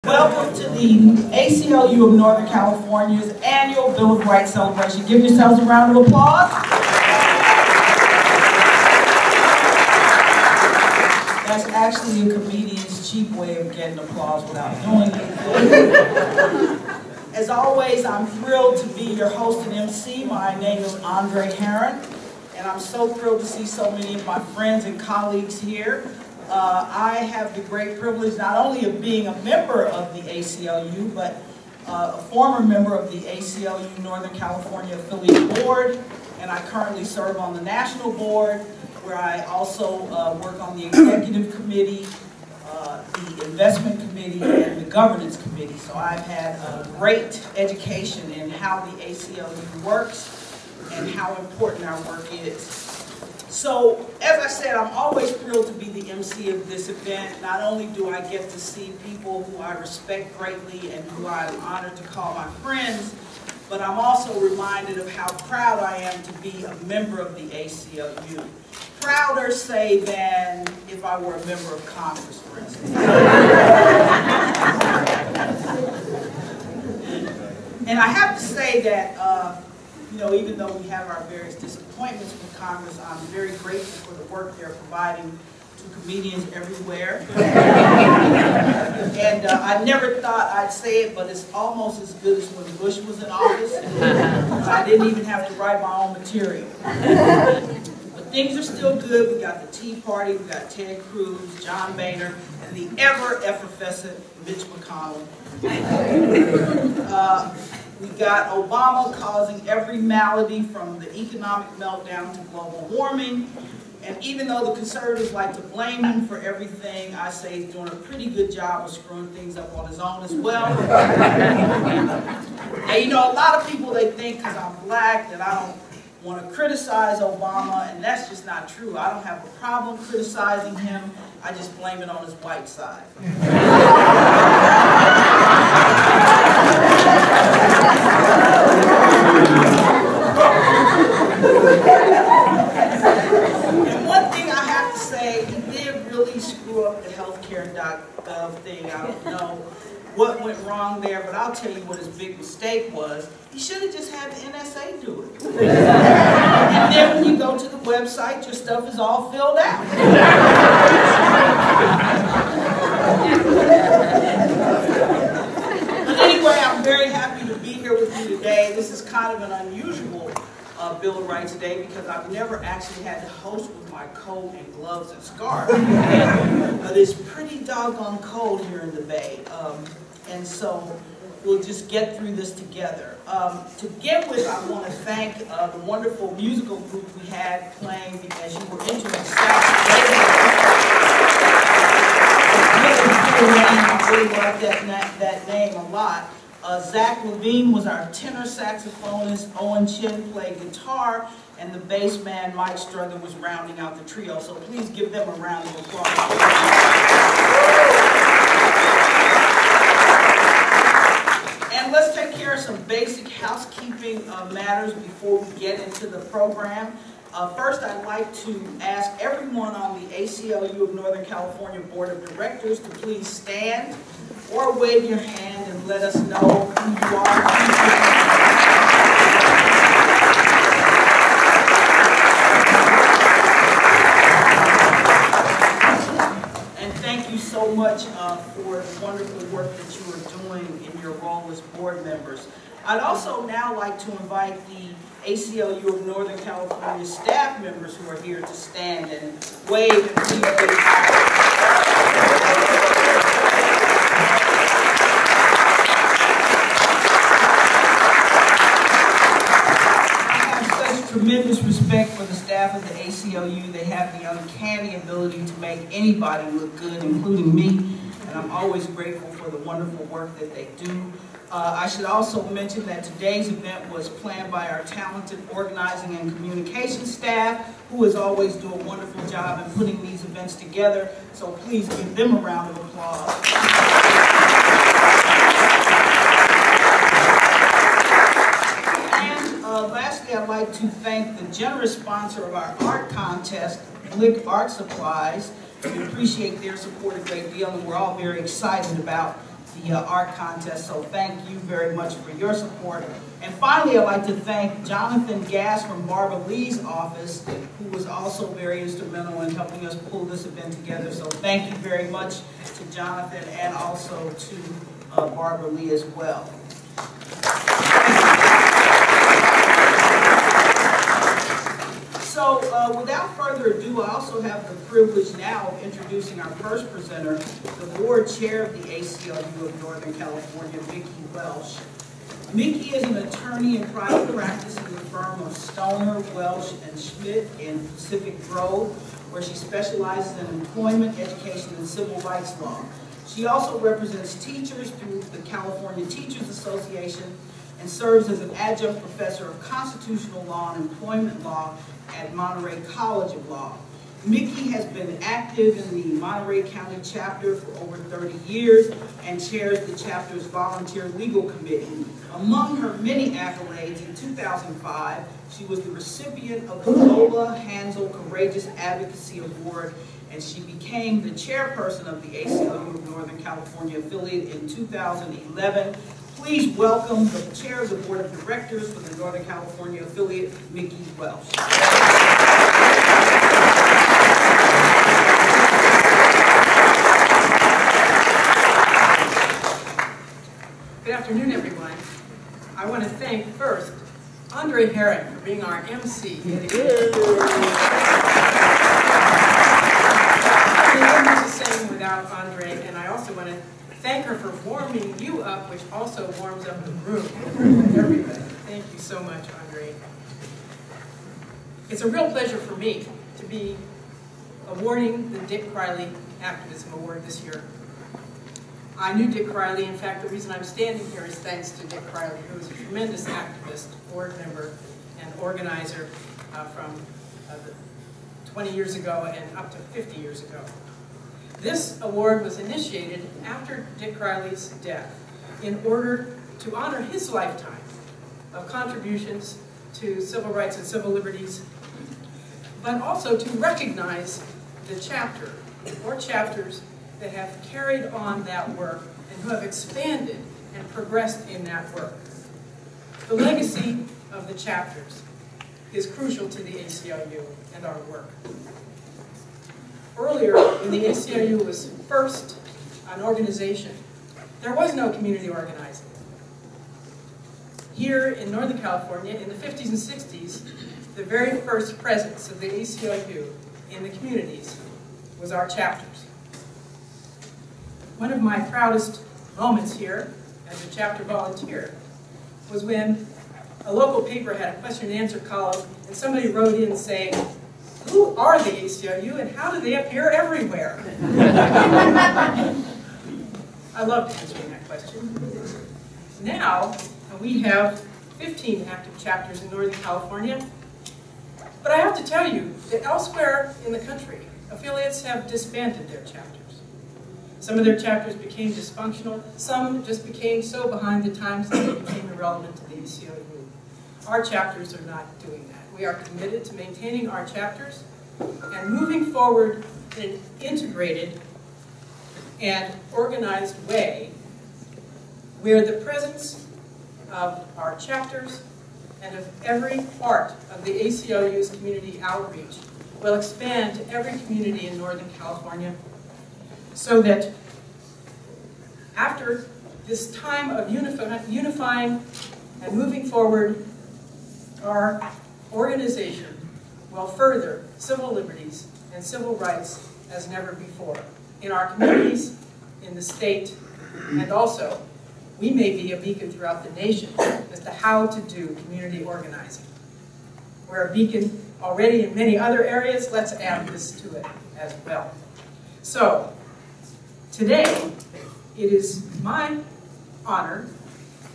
Welcome to the ACLU of Northern California's annual Bill of Rights celebration. Give yourselves a round of applause. That's actually a comedian's cheap way of getting applause without doing it. As always, I'm thrilled to be your host and MC. My name is Aundre Heron, and I'm so thrilled to see so many of my friends and colleagues here. I have the great privilege not only of being a member of the ACLU, but a former member of the ACLU Northern California Affiliate Board, and I currently serve on the National Board, where I also work on the Executive Committee, the Investment Committee, and the Governance Committee. So I've had a great education in how the ACLU works and how important our work is. So, as I said, I'm always thrilled to be the MC of this event. Not only do I get to see people who I respect greatly and who I'm honored to call my friends, but I'm also reminded of how proud I am to be a member of the ACLU. Prouder, say, than if I were a member of Congress, for instance. And I have to say that you know, even though we have our various disappointments with Congress, I'm very grateful for the work they're providing to comedians everywhere. And I never thought I'd say it, but it's almost as good as when Bush was in office. I didn't even have to write my own material. But things are still good. We got the Tea Party, we got Ted Cruz, John Boehner, and the ever-effervescent Mitch McConnell. We got Obama causing every malady from the economic meltdown to global warming. And even though the conservatives like to blame him for everything, I say he's doing a pretty good job of screwing things up on his own as well. And you know, a lot of people, they think because I'm black that I don't want to criticize Obama, and that's just not true. I don't have a problem criticizing him. I just blame it on his white side. And one thing I have to say, he did really screw up the healthcare.gov thing. I don't know what went wrong there, but I'll tell you what his big mistake was. He should have just had the NSA do it. And then when you go to the website, your stuff is all filled out. But anyway, I'm very happy to be here with you today. This is kind of an unusual Bill of Rights today because I've never actually had to host with my coat and gloves and scarf. But it's pretty doggone cold here in the Bay. And so we'll just get through this together. To begin with, I want to thank the wonderful musical group we had playing as you were entering the saxophone. I really like that name a lot. Zach Levine was our tenor saxophonist, Owen Chin played guitar, and the bass man Mike Struther was rounding out the trio. So please give them a round of applause. And let's take care of some basic housekeeping matters before we get into the program. First, I'd like to ask everyone on the ACLU of Northern California Board of Directors to please stand or wave your hand and let us know who you are. And thank you so much for the wonderful work that you are doing in your role as board members. I'd also now like to invite the ACLU of Northern California staff members who are here to stand and wave and please wave. Tremendous respect for the staff of the ACLU. They have the uncanny ability to make anybody look good, including me, and I'm always grateful for the wonderful work that they do. I should also mention that today's event was planned by our talented organizing and communication staff, who as always do a wonderful job in putting these events together, so please give them a round of applause. Lastly, I'd like to thank the generous sponsor of our art contest, Blick Art Supplies. We appreciate their support a great deal, and we're all very excited about the art contest, so thank you very much for your support. And finally, I'd like to thank Jonathan Gass from Barbara Lee's office, who was also very instrumental in helping us pull this event together. So thank you very much to Jonathan and also to Barbara Lee as well. So without further ado, I also have the privilege now of introducing our first presenter, the board chair of the ACLU of Northern California, Mickey Welsh. Mickey is an attorney in private practice in the firm of Stoner, Welsh, and Schmidt in Pacific Grove, where she specializes in employment, education, and civil rights law. She also represents teachers through the California Teachers Association and serves as an adjunct professor of constitutional law and employment law at Monterey College of Law. Mickey has been active in the Monterey County chapter for over 30 years and chairs the chapter's volunteer legal committee. Among her many accolades, in 2005, she was the recipient of the Lola Hanzel Courageous Advocacy Award, and she became the chairperson of the ACLU of Northern California affiliate in 2011. Please welcome the chair of the board of directors for the Northern California affiliate, Mickey Welsh. Good afternoon, everyone. I want to thank first Aundre Heron for being our MC. I couldn't do the same without Aundre, and I also want to thank her for warming you up, which also warms up the room. Everybody. Thank you so much, Aundre. It's a real pleasure for me to be awarding the Dick Criley Activism Award this year. I knew Dick Criley. In fact, the reason I'm standing here is thanks to Dick Criley, who was a tremendous activist, board member, and organizer from 20 years ago and up to 50 years ago. This award was initiated after Dick Criley's death in order to honor his lifetime of contributions to civil rights and civil liberties, but also to recognize the chapter or chapters that have carried on that work and who have expanded and progressed in that work. The legacy of the chapters is crucial to the ACLU and our work. Earlier, when the ACLU was first an organization, there was no community organizing. Here in Northern California, in the 50s and 60s, the very first presence of the ACLU in the communities was our chapters. One of my proudest moments here as a chapter volunteer was when a local paper had a question and answer column and somebody wrote in saying, "Who are the ACLU and how do they appear everywhere?" I loved answering that question. Now, we have 15 active chapters in Northern California, but I have to tell you that elsewhere in the country, affiliates have disbanded their chapters. Some of their chapters became dysfunctional, some just became so behind the times that they became irrelevant to the ACLU. Our chapters are not doing that. We are committed to maintaining our chapters and moving forward in an integrated and organized way where the presence of our chapters and of every part of the ACLU's community outreach will expand to every community in Northern California, so that after this time of unifying and moving forward, our organization will further civil liberties and civil rights as never before in our communities, in the state, and also we may be a beacon throughout the nation as to how to do community organizing. We're a beacon already in many other areas. Let's add this to it as well. So, today, it is my honor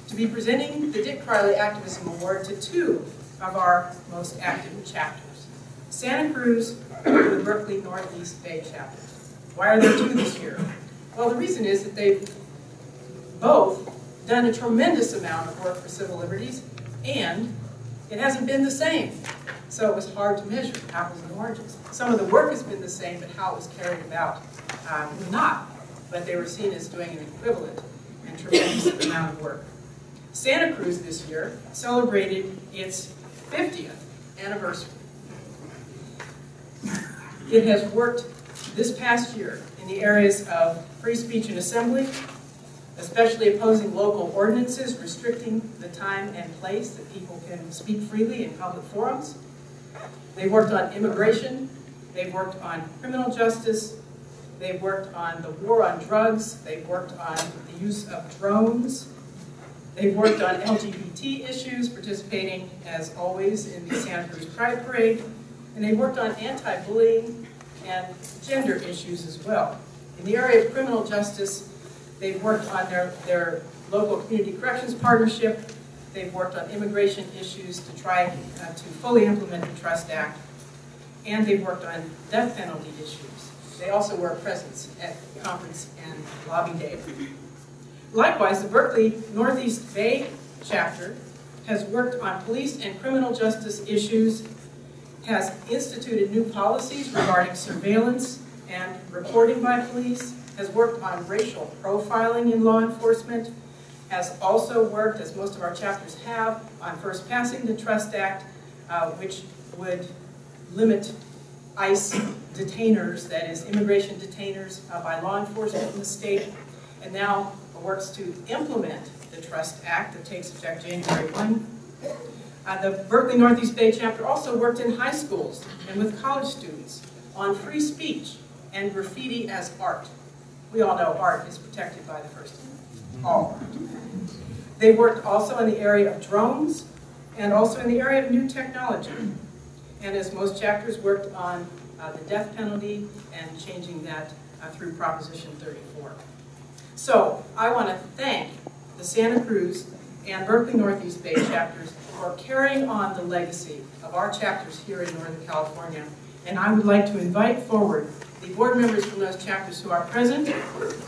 to be presenting the Dick Criley Activism Award to two of our most active chapters, Santa Cruz and the Berkeley Northeast Bay chapter. Why are there two this year? Well, the reason is that they've both done a tremendous amount of work for civil liberties, and it hasn't been the same. So it was hard to measure apples and oranges. Some of the work has been the same, but how it was carried about, not. But they were seen as doing an equivalent. and tremendous amount of work. Santa Cruz this year celebrated its 50th anniversary. It has worked this past year in the areas of free speech and assembly, especially opposing local ordinances restricting the time and place that people can speak freely in public forums. They've worked on immigration, they've worked on criminal justice, they've worked on the war on drugs, they've worked on the use of drones, they've worked on LGBT issues, participating, as always, in the Santa Cruz Pride Parade, and they've worked on anti-bullying and gender issues as well. In the area of criminal justice, they've worked on their local community corrections partnership, they've worked on immigration issues to try to fully implement the Trust Act, and they've worked on death penalty issues. They also were a presence at the conference and lobby day. Likewise, the Berkeley Northeast Bay chapter has worked on police and criminal justice issues, has instituted new policies regarding surveillance and reporting by police, has worked on racial profiling in law enforcement, has also worked, as most of our chapters have, on first passing the Trust Act, which would limit ICE detainers, that is, immigration detainers by law enforcement in the state, and now works to implement the Trust Act that takes effect January 1. The Berkeley Northeast Bay chapter also worked in high schools and with college students on free speech and graffiti as art. We all know art is protected by the First Amendment, all art. They worked also in the area of drones and also in the area of new technology. And as most chapters, worked on the death penalty and changing that through Proposition 34. So I want to thank the Santa Cruz and Berkeley Northeast Bay chapters for carrying on the legacy of our chapters here in Northern California. And I would like to invite forward the board members from those chapters who are present,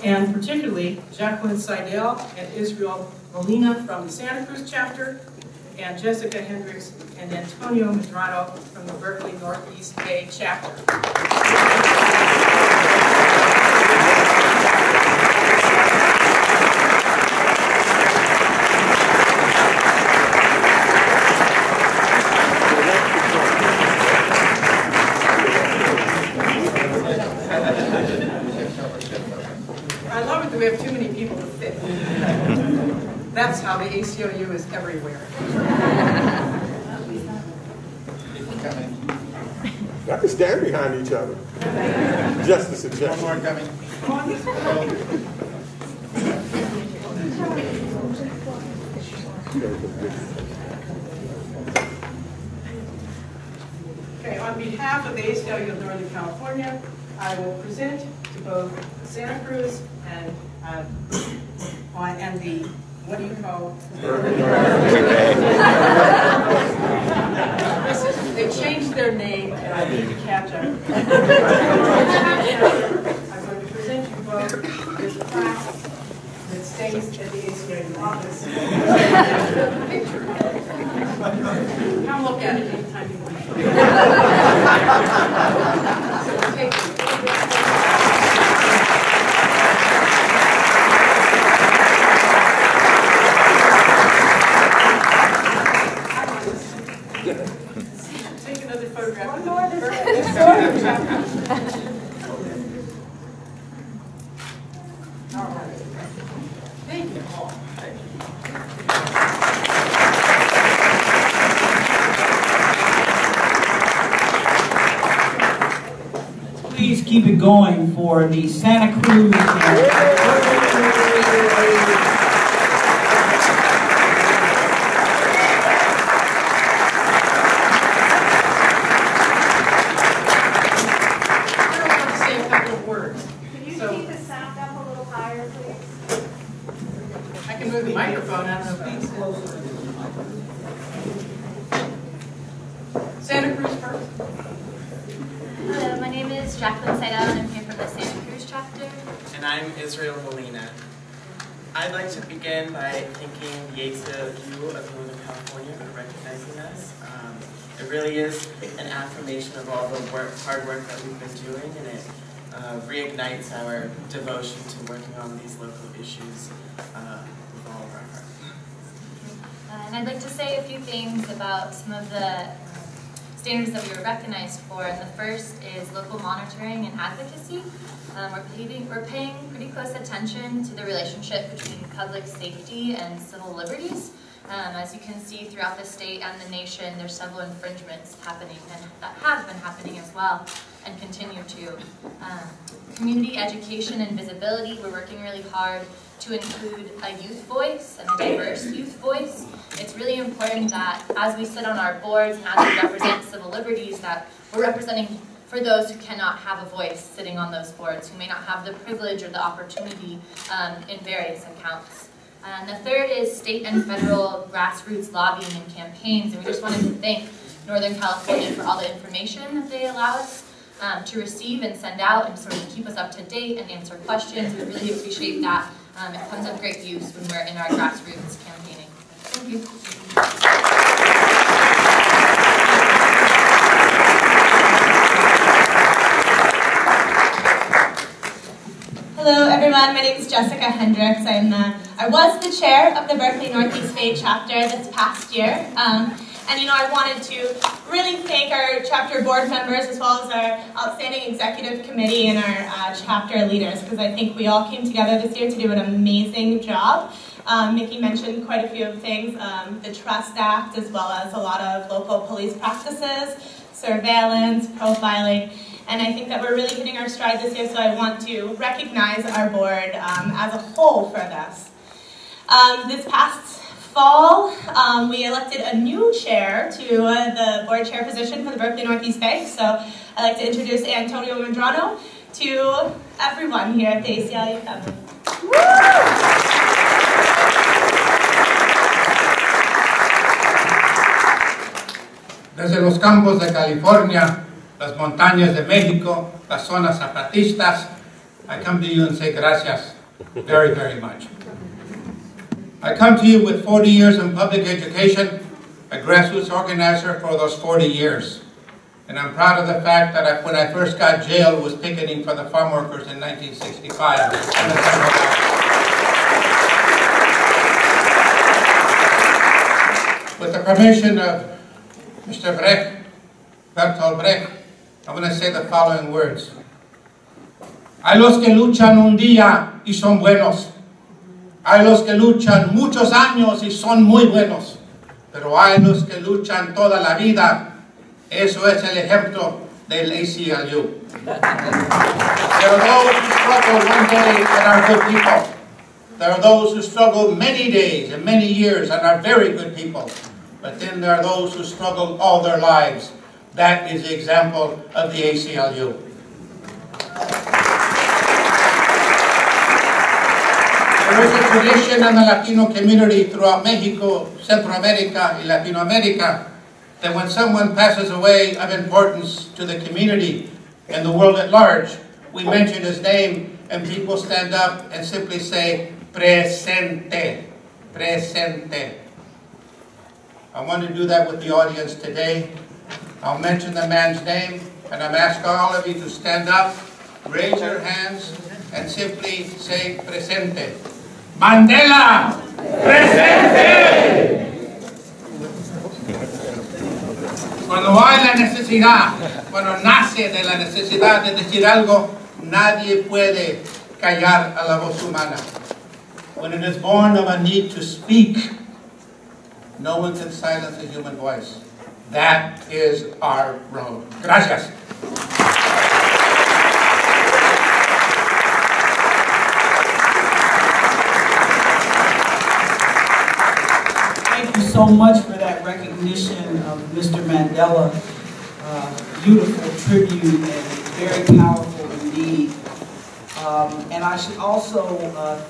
and particularly Jacqueline Seydel and Israel Molina from the Santa Cruz chapter, and Jessica Hendricks and Antonio Medrano from the Berkeley Northeast Bay chapter. I love it that we have too many people to fit. That's how the ACLU is everywhere. I can stand behind each other. Just a suggestion. One more coming. Okay, on behalf of the ACLU of Northern California, I will present to both Santa Cruz and the, what do you call? They changed their name and I need to catch up. I'm going to present you both this plaque that stays at the ACLU office. Come look at it anytime you want. So take it. Take another photograph. One more. All right. Thank you all. Please keep it going for the Santa Cruz. Santa Cruz first. Hello, my name is Jacqueline Seydel, and I'm here from the Santa Cruz chapter. And I'm Israel Molina. I'd like to begin by thanking the ACLU of Northern California for recognizing us. It really is an affirmation of all the hard work that we've been doing, and it reignites our devotion to working on these local issues with all of our heart. And I'd like to say a few things about some of the standards that we were recognized for. And the first is local monitoring and advocacy. We're paying pretty close attention to the relationship between public safety and civil liberties. As you can see throughout the state and the nation, there's several infringements happening, and that have been happening as well, and continue to. Community education and visibility, we're working really hard to include a youth voice and a diverse youth voice. It's really important that as we sit on our boards and as we represent civil liberties, that we're representing for those who cannot have a voice sitting on those boards, who may not have the privilege or the opportunity in various accounts. And the third is state and federal grassroots lobbying and campaigns. And we just wanted to thank Northern California for all the information that they allow us to receive and send out and sort of keep us up to date and answer questions. We really appreciate that. It comes of great use when we're in our grassroots campaigning. Thank you. Hello everyone, my name is Jessica Hendricks. I was the chair of the Berkeley Northeast State chapter this past year. And I wanted to really thank our chapter board members as well as our outstanding executive committee and our chapter leaders, because I think we all came together this year to do an amazing job. Nikki mentioned quite a few of things, the Trust Act, as well as a lot of local police practices, surveillance, profiling. And I think that we're really hitting our stride this year, so I want to recognize our board as a whole for this. This past fall, we elected a new chair to the board chair position for the Berkeley Northeast Bank. So I'd like to introduce Antonio Medrano to everyone here at the ACLU family. Desde los campos de California, las montañas de México, las zonas zapatistas, I come to you and say gracias very, very much. I come to you with 40 years in public education, a grassroots organizer for those 40 years. And I'm proud of the fact that when I first got jailed was picketing for the farm workers in 1965. With the permission of Mr. Bertolt Brecht, I'm going to say the following words. Hay los que luchan un día y son buenos. Hay los que luchan muchos años y son muy buenos. Pero hay los que luchan toda la vida. Eso es el ejemplo del ACLU. There are those who struggle one day and are good people. There are those who struggle many days and many years and are very good people. But then there are those who struggle all their lives. That is the example of the ACLU. There is a tradition in the Latino community throughout Mexico, Central America, and Latino America that when someone passes away of importance to the community and the world at large, we mention his name and people stand up and simply say, presente, presente. I want to do that with the audience today. I'll mention the man's name, and I'm asking all of you to stand up, raise your hands, and simply say presente. Mandela, presente. Cuando hay la necesidad, cuando nace de la necesidad de decir algo, nadie puede callar a la voz humana. When it is born of a need to speak, no one can silence a human voice. That is our road. Gracias. Thank you so much for that recognition of Mr. Mandela. Beautiful tribute and very powerful indeed. And I should also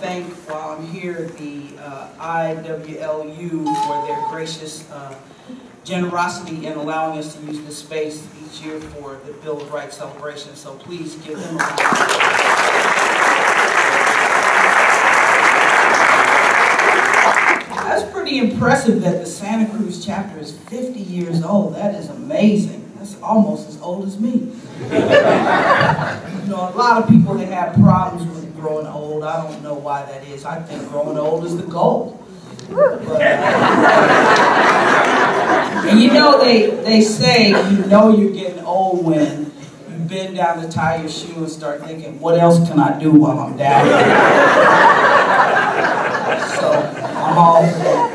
thank, while I'm here, the IWLU for their gracious generosity in allowing us to use this space each year for the Bill of Rights celebration. So please give them a round. That's pretty impressive that the Santa Cruz chapter is 50 years old. That is amazing. That's almost as old as me. A lot of people that have problems with growing old. I don't know why that is. I think growing old is the goal. But, and you know, they say you know you're getting old when you bend down to tie your shoe and start thinking, what else can I do while I'm down here? So I'm all for that.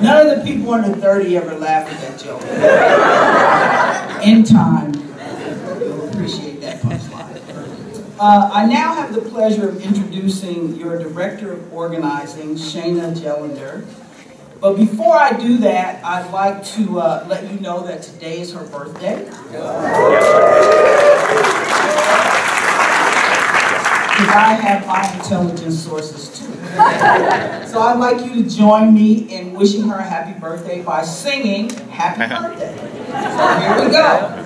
None of the people under 30 ever laugh at that joke. In time, you'll appreciate that punchline. I now have the pleasure of introducing your Director of Organizing, Shayna Gelender. But before I do that, I'd like to let you know that today is her birthday. Because I have my intelligence sources too. So I'd like you to join me in wishing her a happy birthday by singing Happy Birthday. So here we go.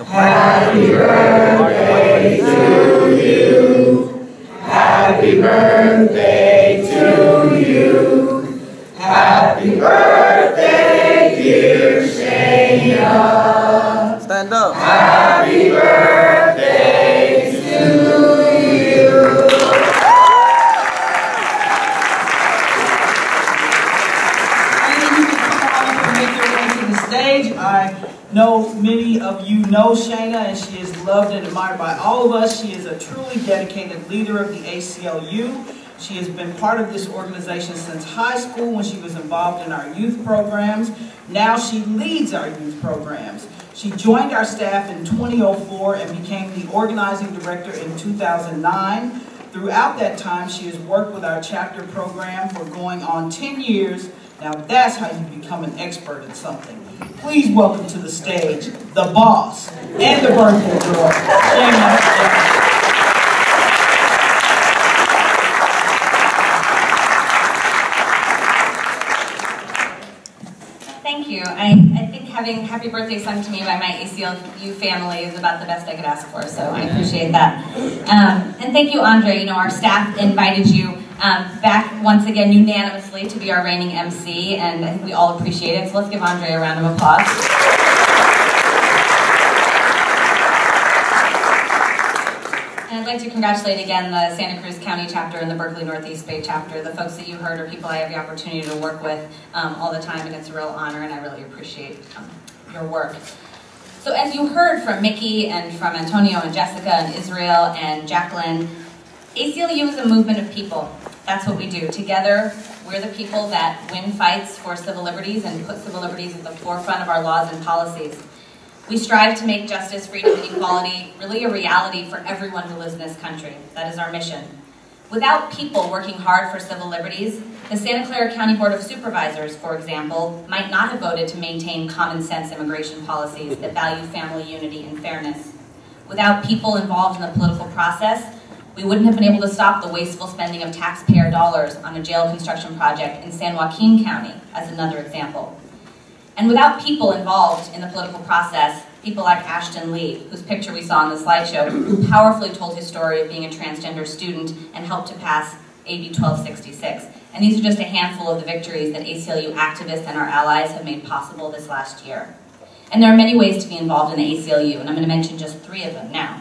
Happy birthday to you. Happy birthday to you. Happy birthday, dear Shayna. Stand up. Happy birthday to you. I know many of you know Shayna, and she is loved and admired by all of us. She is a truly dedicated leader of the ACLU. She has been part of this organization since high school when she was involved in our youth programs. Now she leads our youth programs. She joined our staff in 2004 and became the organizing director in 2009. Throughout that time, she has worked with our chapter program for going on 10 years. Now that's how you become an expert in something. Please welcome to the stage the boss and the birthday girl, Shayna Gelender. Thank you. I think having happy birthday sung to me by my ACLU family is about the best I could ask for, so I appreciate that. And thank you, Aundre. You know, our staff invited you back once again unanimously to be our reigning MC, and I think we all appreciate it. So let's give Aundre a round of applause. And I'd like to congratulate again the Santa Cruz County chapter and the Berkeley Northeast Bay chapter. The folks that you heard are people I have the opportunity to work with all the time, and it's a real honor, and I really appreciate your work. So as you heard from Mickey and from Antonio and Jessica and Israel and Jacqueline, ACLU is a movement of people. That's what we do. Together, we're the people that win fights for civil liberties and put civil liberties at the forefront of our laws and policies. We strive to make justice, freedom, and equality really a reality for everyone who lives in this country. That is our mission. Without people working hard for civil liberties, the Santa Clara County Board of Supervisors, for example, might not have voted to maintain common sense immigration policies that value family unity and fairness. Without people involved in the political process, we wouldn't have been able to stop the wasteful spending of taxpayer dollars on a jail construction project in San Joaquin County, as another example. And without people involved in the political process, people like Ashton Lee, whose picture we saw in the slideshow, who powerfully told his story of being a transgender student and helped to pass AB 1266. And these are just a handful of the victories that ACLU activists and our allies have made possible this last year. And there are many ways to be involved in the ACLU, and I'm going to mention just 3 of them now.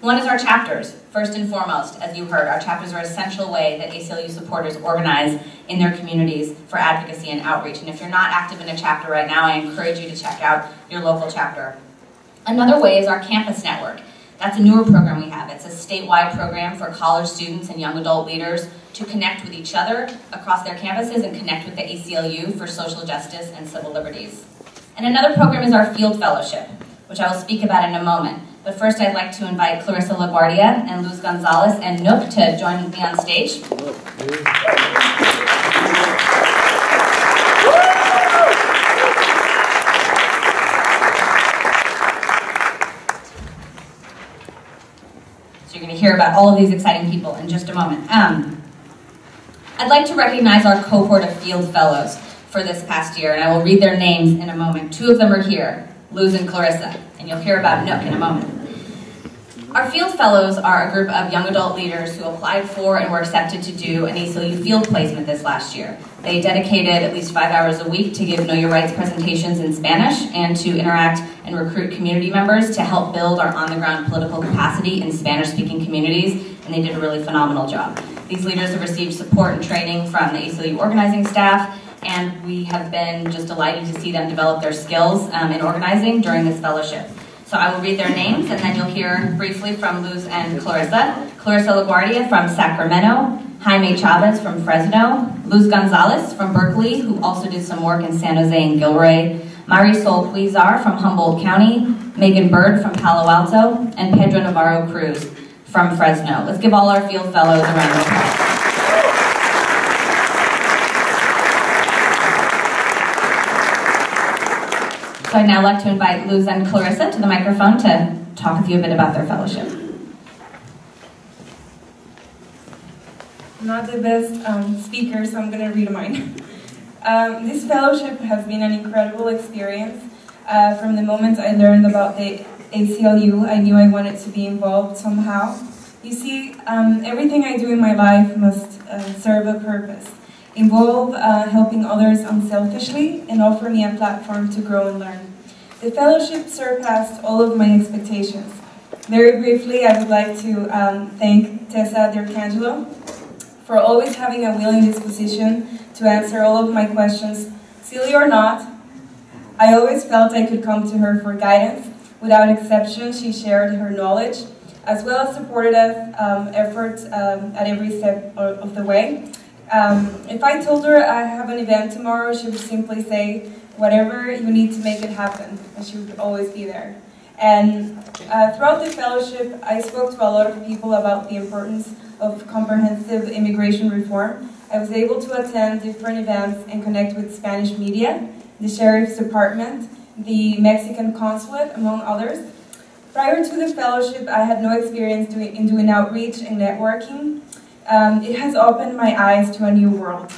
One is our chapters. First and foremost, as you heard, our chapters are an essential way that ACLU supporters organize in their communities for advocacy and outreach. And if you're not active in a chapter right now, I encourage you to check out your local chapter. Another way is our campus network. That's a newer program we have. It's a statewide program for college students and young adult leaders to connect with each other across their campuses and connect with the ACLU for social justice and civil liberties. And another program is our Field Fellowship, which I will speak about in a moment. But first, I'd like to invite Clarissa Laguardia and Luz Gonzalez and Nook to join me on stage. So you're going to hear about all of these exciting people in just a moment. I'd like to recognize our cohort of Field Fellows for this past year, and I will read their names in a moment. 2 of them are here, Luz and Clarissa, and you'll hear about Nook in a moment. Our Field Fellows are a group of young adult leaders who applied for and were accepted to do an ACLU field placement this last year. They dedicated at least 5 hours a week to give Know Your Rights presentations in Spanish and to interact and recruit community members to help build our on-the-ground political capacity in Spanish-speaking communities, and they did a really phenomenal job. These leaders have received support and training from the ACLU organizing staff, and we have been just delighted to see them develop their skills in organizing during this fellowship. So I will read their names, and then you'll hear briefly from Luz and Clarissa. Clarissa Laguardia from Sacramento, Jaime Chavez from Fresno, Luz Gonzalez from Berkeley, who also did some work in San Jose and Gilroy, Marisol Huizar from Humboldt County, Megan Bird from Palo Alto, and Pedro Navarro Cruz from Fresno. Let's give all our field fellows a round of applause. So I'd now like to invite Luz and Clarissa to the microphone to talk with you a bit about their fellowship. I'm not the best speaker, so I'm going to read mine. This fellowship has been an incredible experience. From the moment I learned about the ACLU, I knew I wanted to be involved somehow. You see, everything I do in my life must serve a purpose, involve helping others unselfishly, and offer me a platform to grow and learn. The fellowship surpassed all of my expectations. Very briefly, I would like to thank Tessa D'Arcangelo for always having a willing disposition to answer all of my questions, silly or not. I always felt I could come to her for guidance. Without exception, she shared her knowledge, as well as supported us efforts at every step of the way. If I told her I have an event tomorrow, she would simply say, whatever you need to make it happen, and she would always be there. And throughout the fellowship, I spoke to a lot of people about the importance of comprehensive immigration reform. I was able to attend different events and connect with Spanish media, the Sheriff's Department, the Mexican Consulate, among others. Prior to the fellowship, I had no experience in doing outreach and networking. It has opened my eyes to a new world.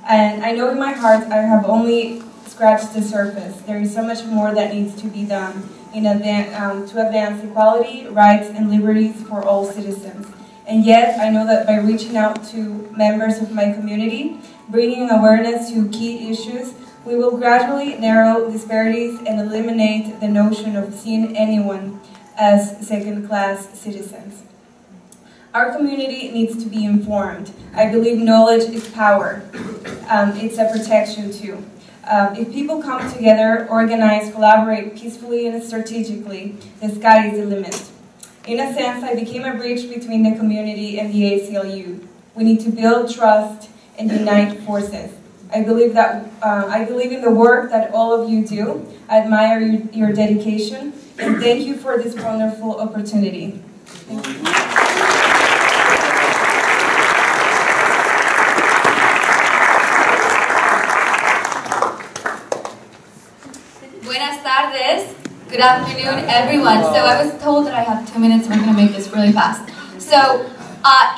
And I know in my heart I have only scratched the surface. There is so much more that needs to be done to advance equality, rights, and liberties for all citizens. And yet, I know that by reaching out to members of my community, bringing awareness to key issues, we will gradually narrow disparities and eliminate the notion of seeing anyone as second-class citizens. Our community needs to be informed. I believe knowledge is power. It's a protection too. If people come together, organize, collaborate peacefully and strategically, the sky is the limit. In a sense, I became a bridge between the community and the ACLU. We need to build trust and unite forces. I believe in the work that all of you do. I admire your dedication, and thank you for this wonderful opportunity. Thank you. Buenas tardes. Good afternoon, everyone. So I was told that I have 2 minutes, and we're going to make this really fast. So,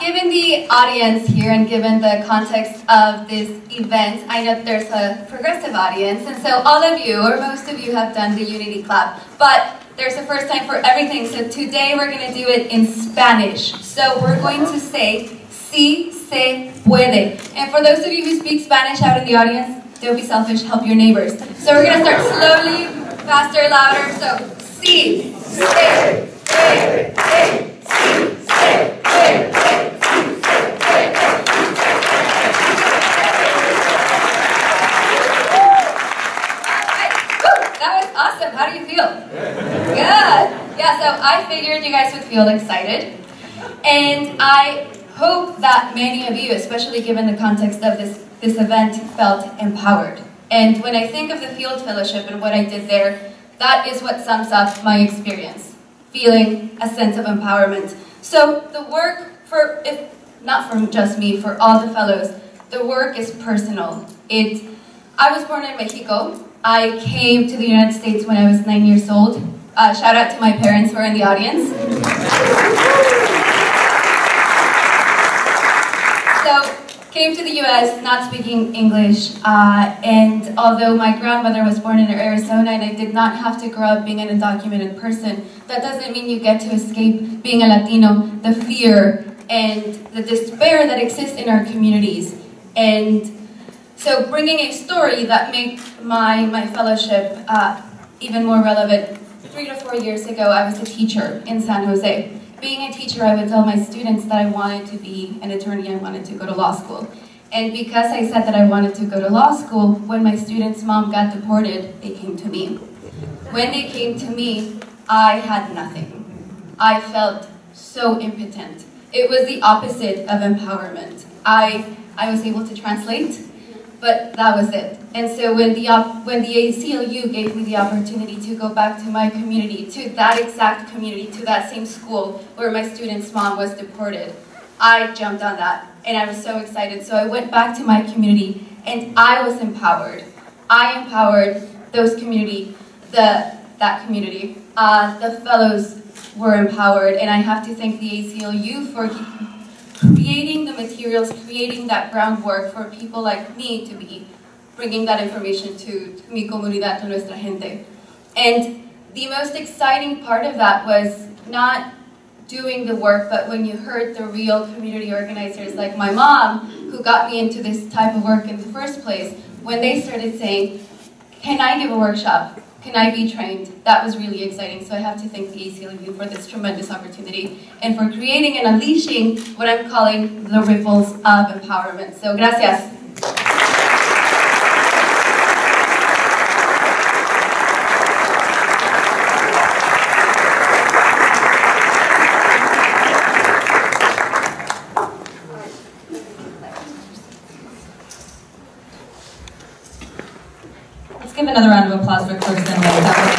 given the audience here and given the context of this event, I know there's a progressive audience, and so all of you, or most of you, have done the Unity Clap. But there's a first time for everything, so today we're going to do it in Spanish. So we're going to say, sí se puede. And for those of you who speak Spanish out in the audience, don't be selfish, help your neighbors. So we're going to start slowly, faster, louder. So, sí se puede, sí se puede. That was awesome. How do you feel? Good. Yeah, so I figured you guys would feel excited. And I hope that many of you, especially given the context of this event, felt empowered. And when I think of the Field Fellowship and what I did there, that is what sums up my experience, feeling a sense of empowerment. So the work, not from just me, for all the fellows, the work is personal. I was born in Mexico. I came to the United States when I was 9 years old. Shout out to my parents who are in the audience. So came to the US not speaking English, and although my grandmother was born in Arizona and I did not have to grow up being an undocumented person, that doesn't mean you get to escape being a Latino, the fear and the despair that exists in our communities. And so bringing a story that made my fellowship even more relevant, 3 to 4 years ago I was a teacher in San Jose. Being a teacher, I would tell my students that I wanted to be an attorney, I wanted to go to law school. And because I said that I wanted to go to law school, when my students' mom got deported, they came to me. When they came to me, I had nothing. I felt so impotent. It was the opposite of empowerment. I was able to translate, but that was it. And so when the ACLU gave me the opportunity to go back to my community, to that exact community, to that same school where my student's mom was deported, I jumped on that and I was so excited. So I went back to my community and I was empowered. I empowered those community, that community. The fellows were empowered, and I have to thank the ACLU for creating the materials, creating that groundwork for people like me to be bringing that information to mi comunidad, to nuestra gente. And the most exciting part of that was not doing the work, but when you heard the real community organizers like my mom, who got me into this type of work in the first place, when they started saying, can I give a workshop? Can I be trained? That was really exciting. So I have to thank the ACLU for this tremendous opportunity and for creating and unleashing what I'm calling the ripples of empowerment. So gracias. Let's give another round of applause for Clarissa and Jacqueline.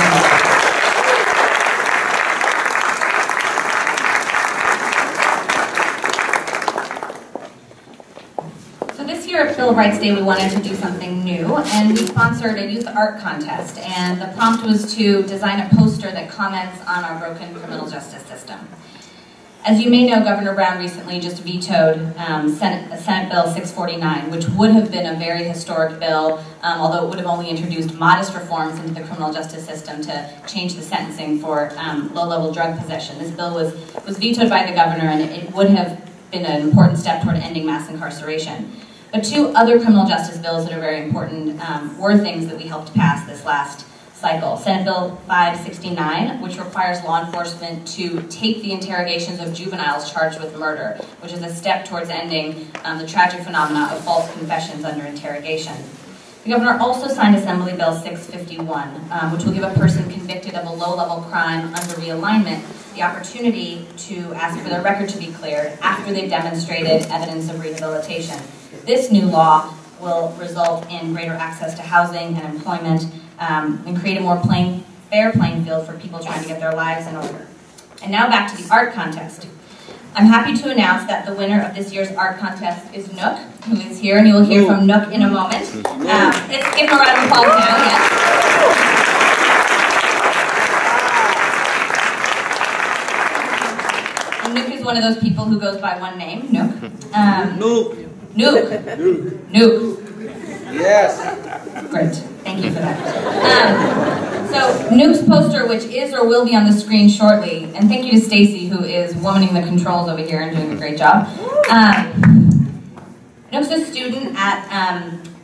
So this year at Bill of Rights Day, we wanted to do something new, and we sponsored a youth art contest, and the prompt was to design a poster that comments on our broken criminal justice system. As you may know, Governor Brown recently just vetoed Senate Bill 649, which would have been a very historic bill, although it would have only introduced modest reforms into the criminal justice system to change the sentencing for low-level drug possession. This bill was vetoed by the governor, and it would have been an important step toward ending mass incarceration. But 2 other criminal justice bills that are very important were things that we helped pass this last cycle. Senate Bill 569, which requires law enforcement to tape the interrogations of juveniles charged with murder, which is a step towards ending the tragic phenomena of false confessions under interrogation. The governor also signed Assembly Bill 651, which will give a person convicted of a low-level crime under realignment the opportunity to ask for their record to be cleared after they've demonstrated evidence of rehabilitation. This new law will result in greater access to housing and employment, and create a more fair playing field for people trying to get their lives in order. And now back to the art contest. I'm happy to announce that the winner of this year's art contest is Nook, who is here, and you will hear from Nook in a moment. Let's give him a round of applause now, yes. And Nook is one of those people who goes by one name, Nook. Nook. Yes. Great. Thank you for that. So Nook's poster, which is or will be on the screen shortly, and thank you to Stacy, who is womaning the controls over here and doing a great job. Nook's a student at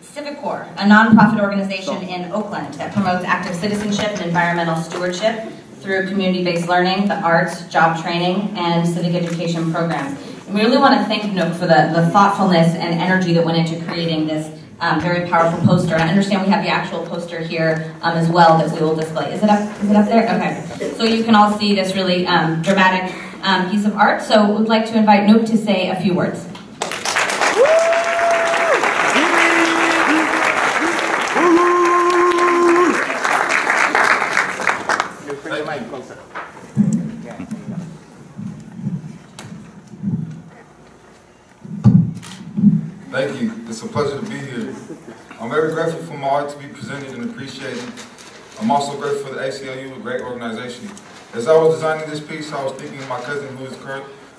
Civic Corps, a nonprofit organization in Oakland that promotes active citizenship and environmental stewardship through community-based learning, the arts, job training, and civic education programs. And we really want to thank Nook for the thoughtfulness and energy that went into creating this very powerful poster. And I understand we have the actual poster here as well that we will display. Is it up there? Okay. So you can all see this really dramatic piece of art. So we'd like to invite Nook to say a few words. Thank you. It's a pleasure to be here. I'm very grateful for my art to be presented and appreciated. I'm also grateful for the ACLU, a great organization. As I was designing this piece, I was thinking of my cousin who is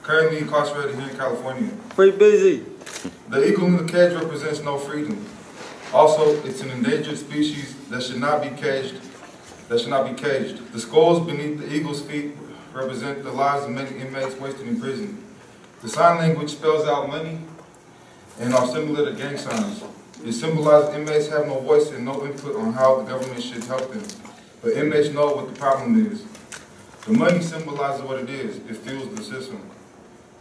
currently incarcerated here in California. Pretty busy. The eagle in the cage represents no freedom. Also, it's an endangered species that should not be caged. The skulls beneath the eagle's feet represent the lives of many inmates wasted in prison. The sign language spells out money and are similar to gang signs. It symbolizes inmates have no voice and no input on how the government should help them. But inmates know what the problem is. The money symbolizes what it is. It fuels the system.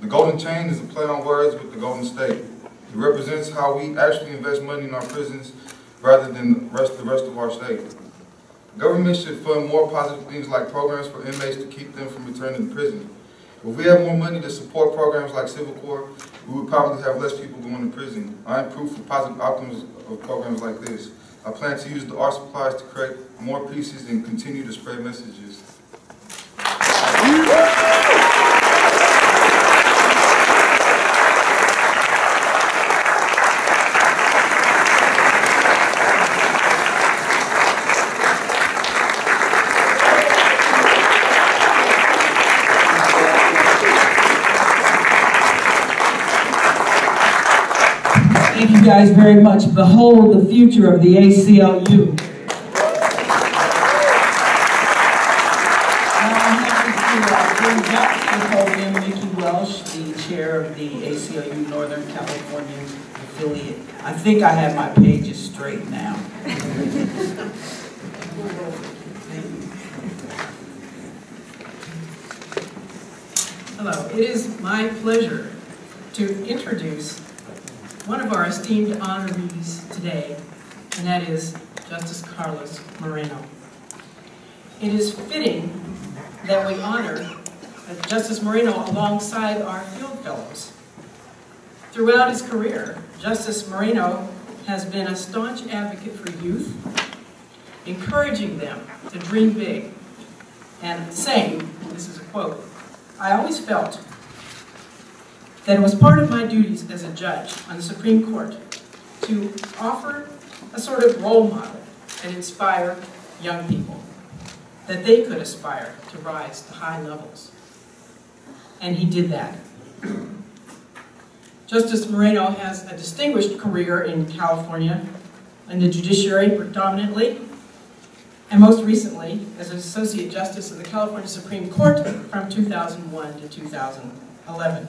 The golden chain is a play on words with the golden state. It represents how we actually invest money in our prisons rather than the rest of our state. Government should fund more positive things like programs for inmates to keep them from returning to prison. If we have more money to support programs like Civil Corps, we would probably have less people going to prison. I am proof of positive outcomes of programs like this. I plan to use the art supplies to create more pieces and continue to spread messages. Thank you guys very much. Behold the future of the ACLU. Welsh, the chair of the ACLU Northern California affiliate. I think I have my pages straight now. Hello, it is my pleasure to introduce one of our esteemed honorees today, and that is Justice Carlos Moreno. It is fitting that we honor Justice Moreno alongside our field fellows. Throughout his career, Justice Moreno has been a staunch advocate for youth, encouraging them to dream big, and saying, this is a quote, "I always felt that it was part of my duties as a judge on the Supreme Court to offer a sort of role model and inspire young people, that they could aspire to rise to high levels." And he did that. Justice Moreno has a distinguished career in California, in the judiciary predominantly, and most recently as an Associate Justice of the California Supreme Court from 2001 to 2011.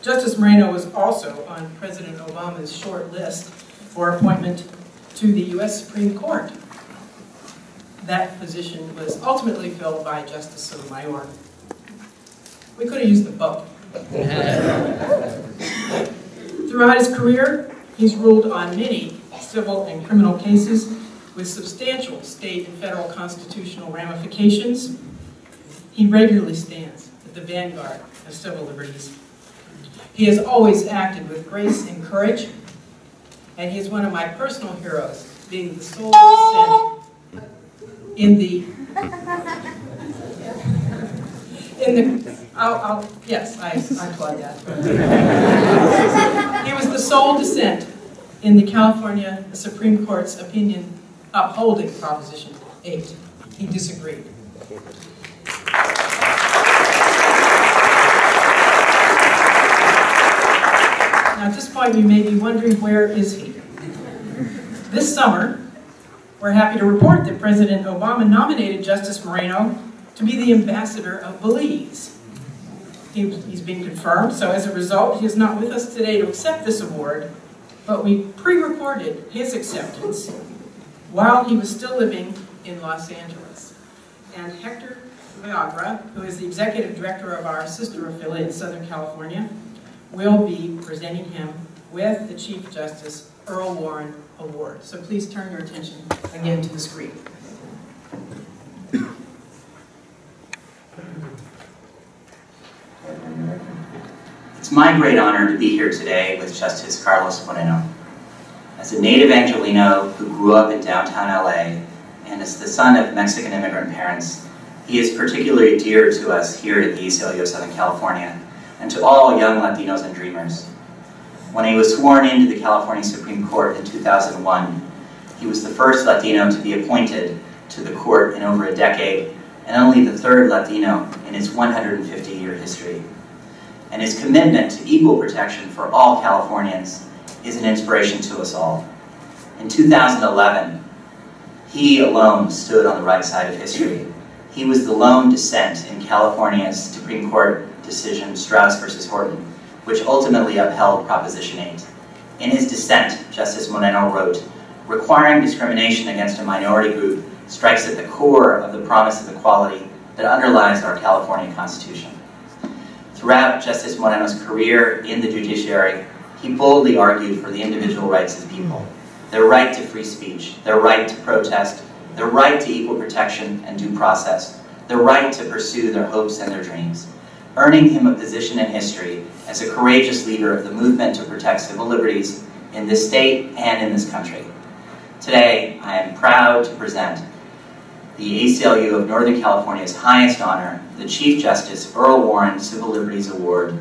Justice Moreno was also on President Obama's short list for appointment to the U.S. Supreme Court. That position was ultimately filled by Justice Sotomayor. We could have used them both. Throughout his career, he's ruled on many civil and criminal cases with substantial state and federal constitutional ramifications. He regularly stands at the vanguard of civil liberties. He has always acted with grace and courage, and he is one of my personal heroes, being the sole dissent in the yes, I applaud that. He was the sole dissent in the California Supreme Court's opinion upholding Proposition 8. He disagreed. Now at this point you may be wondering, where is he? This summer, we're happy to report that President Obama nominated Justice Moreno to be the ambassador of Belize. He's been confirmed, so as a result, he is not with us today to accept this award, but we pre-recorded his acceptance while he was still living in Los Angeles. And Hector Villagra, who is the executive director of our sister affiliate in Southern California, will be presenting him with the Chief Justice Earl Warren Award. So please turn your attention again to the screen. It's my great honor to be here today with Justice Carlos Moreno. As a native Angelino who grew up in downtown LA, and as the son of Mexican immigrant parents, he is particularly dear to us here at the ACLU of Southern California, and to all young Latinos and dreamers. When he was sworn into the California Supreme Court in 2001, he was the first Latino to be appointed to the court in over a decade, and only the third Latino in its 150-year history. and his commitment to equal protection for all Californians is an inspiration to us all. In 2011, he alone stood on the right side of history. He was the lone dissent in California's Supreme Court decision, Strauss versus Horton, which ultimately upheld Proposition 8. In his dissent, Justice Moreno wrote, "Requiring discrimination against a minority group strikes at the core of the promise of equality that underlies our California Constitution." Throughout Justice Moreno's career in the judiciary, he boldly argued for the individual rights of people, their right to free speech, their right to protest, their right to equal protection and due process, their right to pursue their hopes and their dreams, earning him a position in history as a courageous leader of the movement to protect civil liberties in this state and in this country. Today, I am proud to present the ACLU of Northern California's highest honor, the Chief Justice Earl Warren Civil Liberties Award,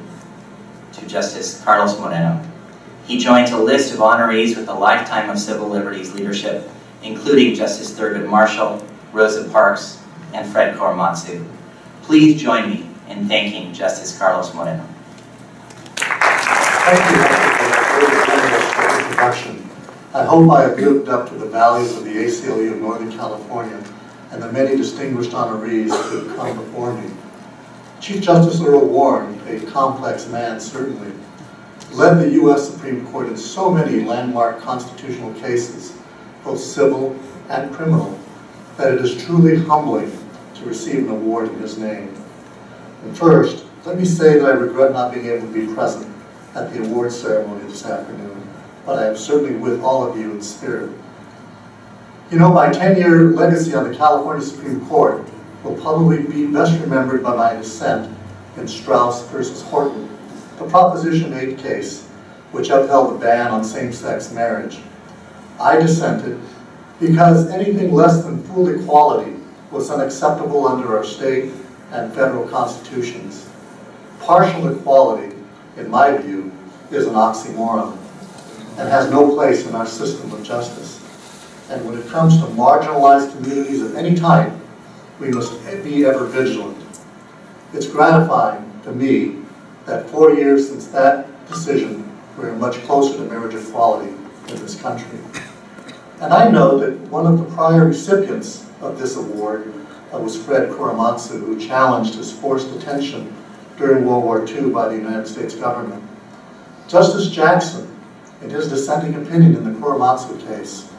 to Justice Carlos Moreno. He joins a list of honorees with a lifetime of civil liberties leadership, including Justice Thurgood Marshall, Rosa Parks, and Fred Korematsu. Please join me in thanking Justice Carlos Moreno. Thank you, Hector, for that very generous introduction. I hope I have lived up to the values of the ACLU of Northern California and the many distinguished honorees who have come before me. Chief Justice Earl Warren, a complex man certainly, led the U.S. Supreme Court in so many landmark constitutional cases, both civil and criminal, that it is truly humbling to receive an award in his name. And first, let me say that I regret not being able to be present at the award ceremony this afternoon, but I am certainly with all of you in spirit. You know, my 10-year legacy on the California Supreme Court will probably be best remembered by my dissent in Strauss versus Horton, the Proposition 8 case, which upheld the ban on same-sex marriage. I dissented because anything less than full equality was unacceptable under our state and federal constitutions. Partial equality, in my view, is an oxymoron and has no place in our system of justice. And when it comes to marginalized communities of any type, we must be ever vigilant. It's gratifying to me that 4 years since that decision, we're much closer to marriage equality in this country. And I know that one of the prior recipients of this award was Fred Korematsu, who challenged his forced detention during World War II by the United States government. Justice Jackson, in his dissenting opinion in the Korematsu case,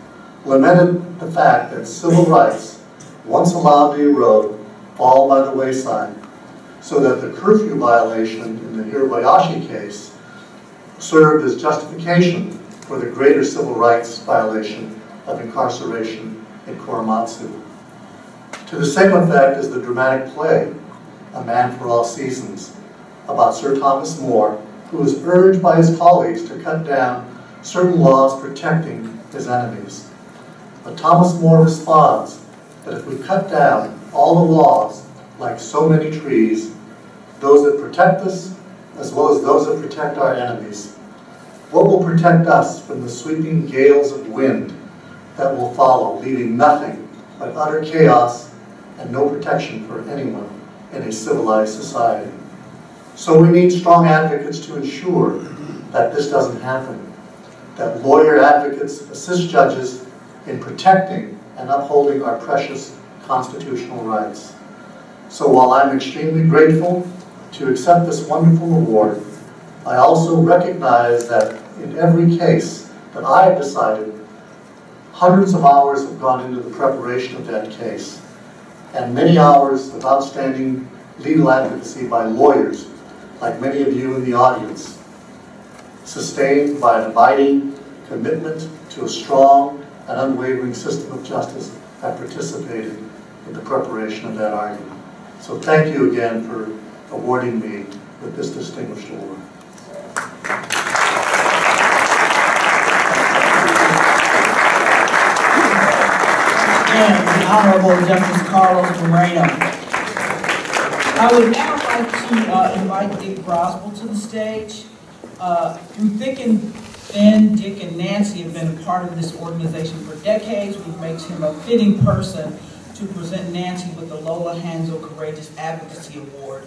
lamented the fact that civil rights, once allowed to erode, fall by the wayside, so that the curfew violation in the Hirabayashi case served as justification for the greater civil rights violation of incarceration in Korematsu. To the same effect is the dramatic play, A Man for All Seasons, about Sir Thomas More, who was urged by his colleagues to cut down certain laws protecting his enemies. But Thomas More responds that if we cut down all the laws, like so many trees, those that protect us, as well as those that protect our enemies, what will protect us from the sweeping gales of wind that will follow, leaving nothing but utter chaos and no protection for anyone in a civilized society? So we need strong advocates to ensure that this doesn't happen, that lawyer advocates assist judges in protecting and upholding our precious constitutional rights. So while I'm extremely grateful to accept this wonderful award, I also recognize that in every case that I have decided, hundreds of hours have gone into the preparation of that case, and many hours of outstanding legal advocacy by lawyers, like many of you in the audience, sustained by an abiding commitment to a strong and unwavering system of justice, have participated in the preparation of that argument. So thank you again for awarding me with this distinguished award. And the Honorable Justice Carlos Moreno. I would now like to invite Dick Grosboll to the stage. Through thick and thin, Dick and Nancy have been a part of this organization for decades, which makes him a fitting person to present Nancy with the Lola Hanzel Courageous Advocacy Award.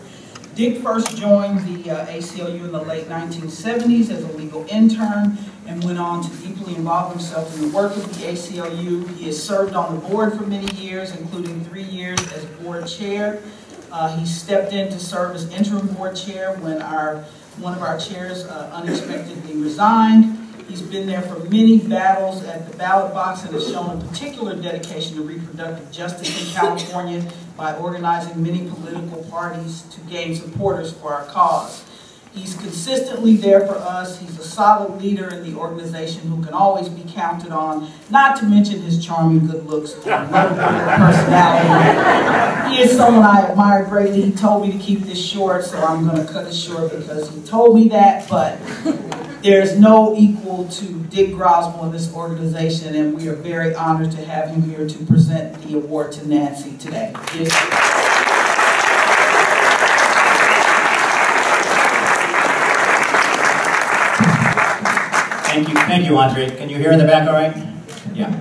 Dick first joined the ACLU in the late 1970s as a legal intern and went on to deeply involve himself in the work of the ACLU. He has served on the board for many years, including 3 years as board chair. He stepped in to serve as interim board chair when one of our chairs unexpectedly resigned. He's been there for many battles at the ballot box and has shown a particular dedication to reproductive justice in California by organizing many political parties to gain supporters for our cause. He's consistently there for us. He's a solid leader in the organization who can always be counted on, not to mention his charming good looks and personality. He is someone I admire greatly. He told me to keep this short, so I'm going to cut it short because he told me that, but there's no equal to Dick Grosboll in this organization, and we are very honored to have him here to present the award to Nancy today. Thank you, Andre. Can you hear in the back all right? Yeah.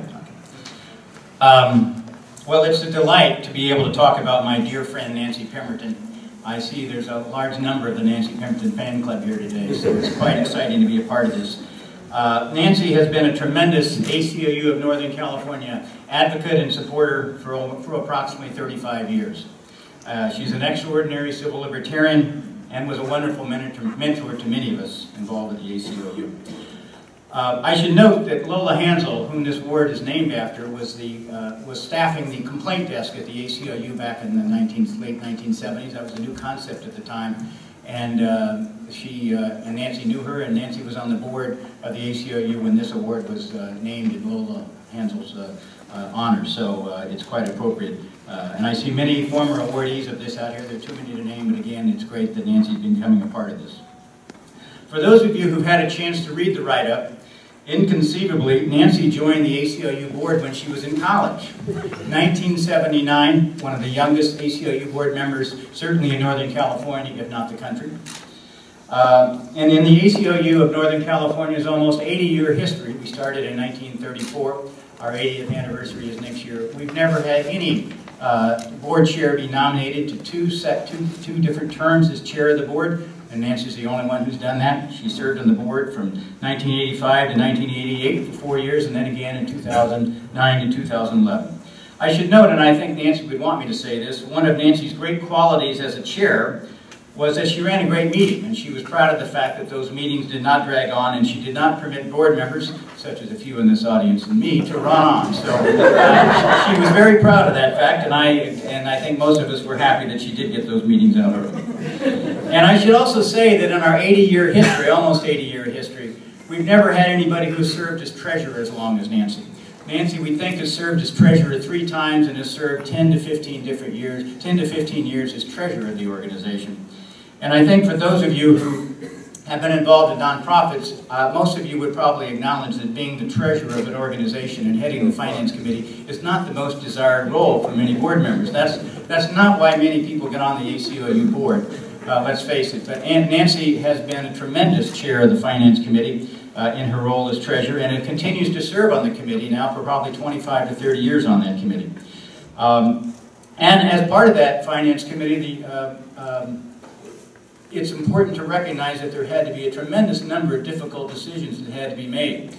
Well, it's a delight to be able to talk about my dear friend Nancy Pemberton. I see there's a large number of the Nancy Pemberton fan club here today, so it's quite exciting to be a part of this. Nancy has been a tremendous ACLU of Northern California advocate and supporter for approximately 35 years. She's an extraordinary civil libertarian and was a wonderful mentor to many of us involved with the ACLU. I should note that Lola Hanzel, whom this award is named after, was staffing the complaint desk at the ACLU back in the late 1970s. That was a new concept at the time, and and Nancy knew her, and Nancy was on the board of the ACLU when this award was named in Lola Hanzel's honor. So it's quite appropriate. And I see many former awardees of this out here. There are too many to name, but again, it's great that Nancy's been becoming a part of this. For those of you who've had a chance to read the write-up, inconceivably, Nancy joined the ACLU board when she was in college. 1979, one of the youngest ACLU board members, certainly in Northern California, if not the country. And in the ACLU of Northern California's almost 80-year history, we started in 1934, our 80th anniversary is next year, we've never had any board chair be nominated to two different terms as chair of the board. And Nancy's the only one who's done that. She served on the board from 1985 to 1988 for 4 years, and then again in 2009 to 2011. I should note, and I think Nancy would want me to say this, one of Nancy's great qualities as a chair was that she ran a great meeting, and she was proud of the fact that those meetings did not drag on, and she did not permit board members, such as a few in this audience and me, to run on. So she was very proud of that fact, and I think most of us were happy that she did get those meetings out early. And I should also say that in our 80-year history, almost 80-year history, we've never had anybody who served as treasurer as long as Nancy. Nancy, we think, has served as treasurer 3 times and has served 10 to 15 years as treasurer of the organization. And I think for those of you who have been involved in nonprofits, most of you would probably acknowledge that being the treasurer of an organization and heading the finance committee is not the most desired role for many board members. That's not why many people get on the ACLU board, let's face it. But Nancy has been a tremendous chair of the finance committee in her role as treasurer, and it continues to serve on the committee now for probably 25 to 30 years on that committee. And as part of that finance committee, it's important to recognize that there had to be a tremendous number of difficult decisions that had to be made.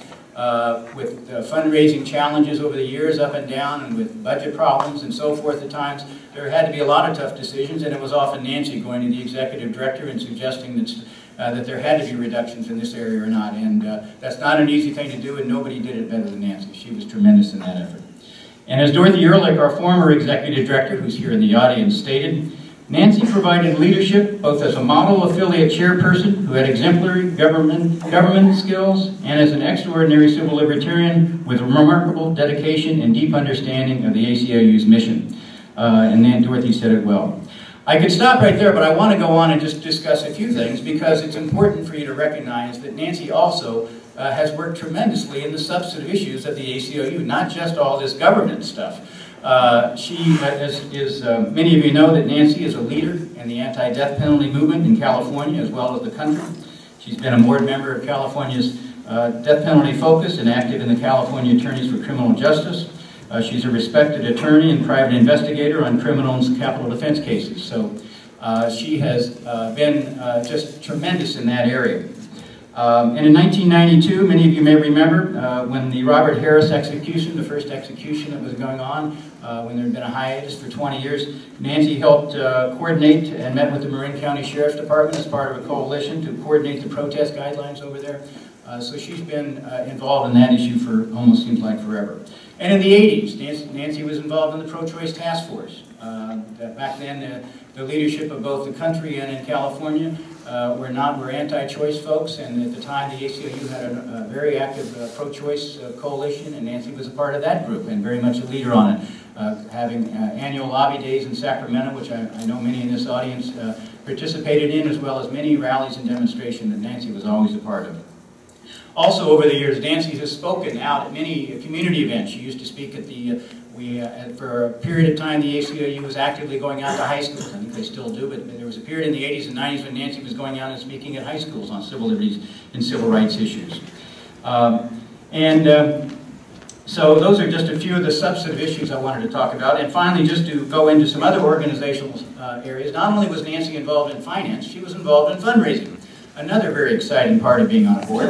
With fundraising challenges over the years, up and down, and with budget problems and so forth at times, there had to be a lot of tough decisions, and it was often Nancy going to the executive director and suggesting that there had to be reductions in this area or not. And that's not an easy thing to do, and nobody did it better than Nancy. She was tremendous in that effort. And as Dorothy Ehrlich, our former executive director, who's here in the audience, stated, Nancy provided leadership both as a model affiliate chairperson who had exemplary government skills and as an extraordinary civil libertarian with remarkable dedication and deep understanding of the ACLU's mission. And then Dorothy said it well. I could stop right there, but I want to go on and just discuss a few things because it's important for you to recognize that Nancy also has worked tremendously in the substantive issues of the ACLU, not just all this governance stuff. Many of you know that Nancy is a leader in the anti-death penalty movement in California as well as the country. She's been a board member of California's death penalty focus and active in the California Attorneys for Criminal Justice. She's a respected attorney and private investigator on criminal and capital defense cases. So She has been just tremendous in that area. And in 1992, many of you may remember, when the Robert Harris execution, the first execution that was going on, when there had been a hiatus for 20 years, Nancy helped coordinate and met with the Marin County Sheriff's Department as part of a coalition to coordinate the protest guidelines over there. So she's been involved in that issue for almost seems like forever. And in the 80s, Nancy was involved in the pro-choice task force. Back then, the leadership of both the country and in California were anti-choice folks, and at the time the ACLU had a very active pro-choice coalition, and Nancy was a part of that group and very much a leader on it, having annual lobby days in Sacramento, which I know many in this audience participated in, as well as many rallies and demonstrations that Nancy was always a part of. Also, over the years, Nancy has spoken out at many community events. She used to speak at the, for a period of time, the ACLU was actively going out to high schools. I think they still do, but there was a period in the 80s and 90s when Nancy was going out and speaking at high schools on civil liberties and civil rights issues. So those are just a few of the substantive issues I wanted to talk about. And finally, just to go into some other organizational areas, not only was Nancy involved in finance, she was involved in fundraising. Another very exciting part of being on a board.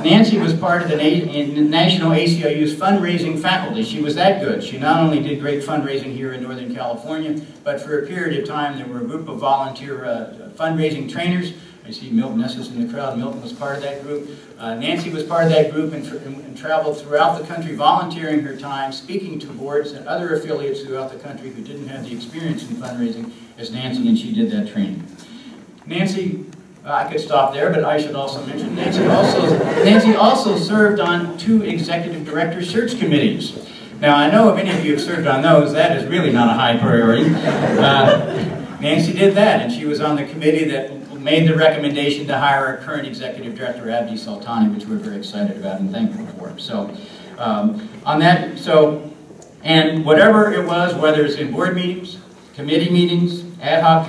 Nancy was part of the National ACLU's fundraising faculty. She was that good. She not only did great fundraising here in Northern California, but for a period of time there were a group of volunteer fundraising trainers. I see Milton Esses in the crowd. Milton was part of that group. Nancy was part of that group and traveled throughout the country volunteering her time, speaking to boards and other affiliates throughout the country who didn't have the experience in fundraising as Nancy, and she did that training. Nancy, I could stop there, but I should also mention Nancy also served on 2 executive director search committees. Now, I know if any of you have served on those, that is really not a high priority. Nancy did that, and she was on the committee that made the recommendation to hire our current executive director, Abdi Soltani, which we're very excited about and thankful for. So, on that, and whatever it was, whether it's in board meetings, committee meetings, ad hoc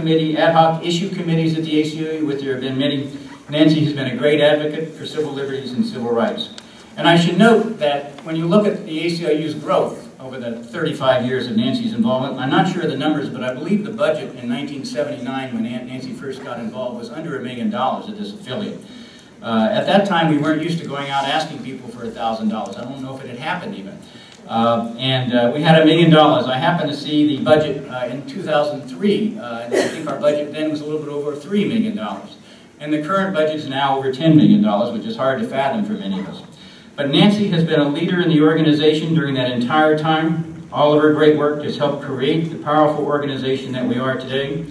issue committees at the ACLU, which there have been many, Nancy has been a great advocate for civil liberties and civil rights. And I should note that when you look at the ACLU's growth over the 35 years of Nancy's involvement, I'm not sure of the numbers, but I believe the budget in 1979, when Nancy first got involved, was under $1 million at this affiliate. At that time, we weren't used to going out asking people for $1,000. I don't know if it had happened even. We had $1 million. I happened to see the budget in 2003, and I think our budget then was a little bit over $3 million. And the current budget is now over $10 million, which is hard to fathom for many of us. But Nancy has been a leader in the organization during that entire time. All of her great work has helped create the powerful organization that we are today.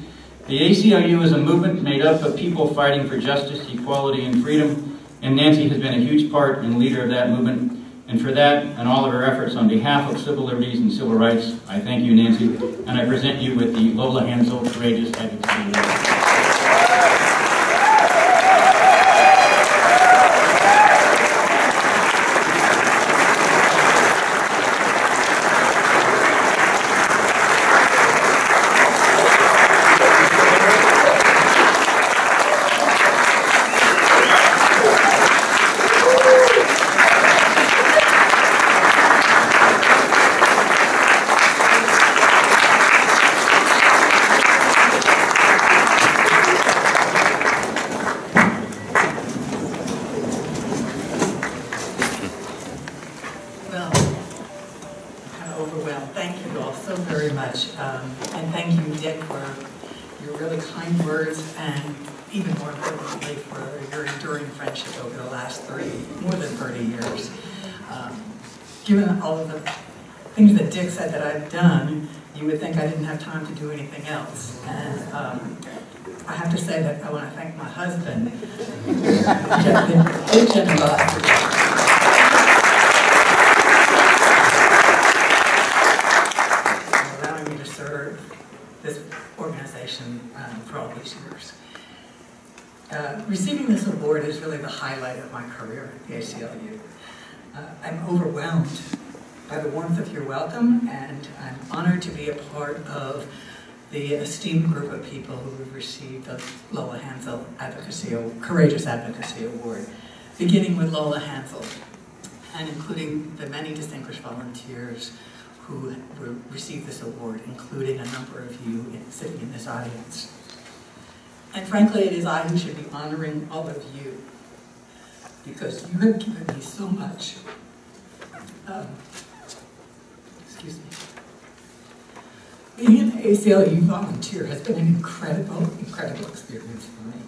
The ACLU is a movement made up of people fighting for justice, equality, and freedom, and Nancy has been a huge part and leader of that movement. And for that, and all of her efforts on behalf of civil liberties and civil rights, I thank you, Nancy, and I present you with the Lola Hanzel Courageous Advocacy Award. And thank you, Dick, for your really kind words and even more importantly for your enduring friendship over the last more than 30 years. Given all of the things that Dick said that I've done, you would think I didn't have time to do anything else. And I have to say that I want to thank my husband, Jacqueline, this organization for all these years. Receiving this award is really the highlight of my career at the ACLU. I'm overwhelmed by the warmth of your welcome, and I'm honored to be a part of the esteemed group of people who have received the Lola Hanzel Courageous Advocacy Award, beginning with Lola Hanzel, and including the many distinguished volunteers who received this award, including a number of you sitting in this audience. And frankly, it is I who should be honoring all of you, because you have given me so much. Excuse me. Being an ACLU volunteer has been an incredible, incredible experience for me.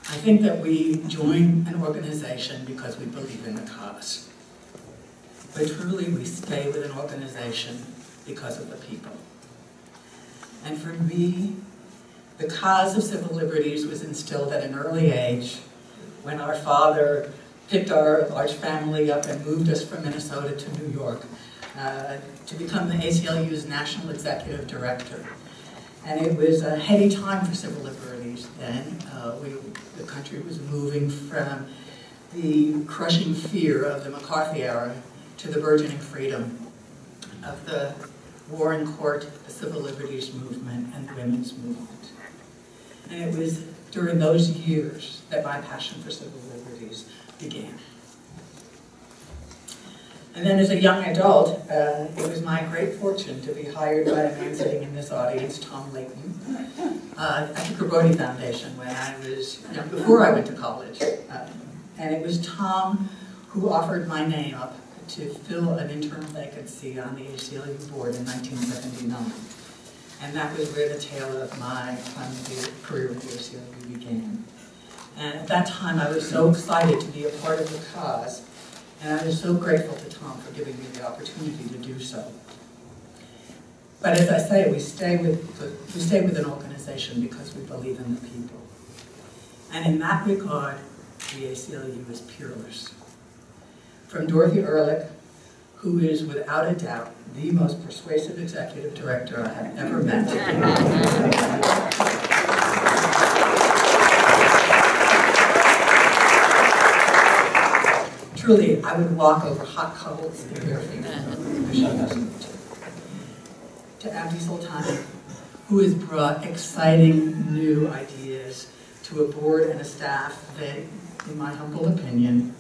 I think that we join an organization because we believe in the cause. But truly, we stay with an organization because of the people. And for me, the cause of civil liberties was instilled at an early age when our father picked our large family up and moved us from Minnesota to New York to become the ACLU's National Executive Director. And it was a heady time for civil liberties then. The country was moving from the crushing fear of the McCarthy era to the burgeoning freedom of the Warren Court, the civil liberties movement, and the women's movement. And it was during those years that my passion for civil liberties began. And then as a young adult, it was my great fortune to be hired by a man sitting in this audience, Tom Layton, at the Grosboll Foundation when I was, before I went to college. And it was Tom who offered my name up to fill an interim vacancy on the ACLU board in 1979. And that was where the tale of my career with the ACLU began. And at that time, I was so excited to be a part of the cause, and I was so grateful to Tom for giving me the opportunity to do so. But as I say, we stay with an organization because we believe in the people. And in that regard, the ACLU is peerless. From Dorothy Ehrlich, who is without a doubt the most persuasive executive director I have ever met. Truly, I would walk over hot coals in bare feet. To Abdi Soltani, who has brought exciting new ideas to a board and a staff that, in my humble opinion,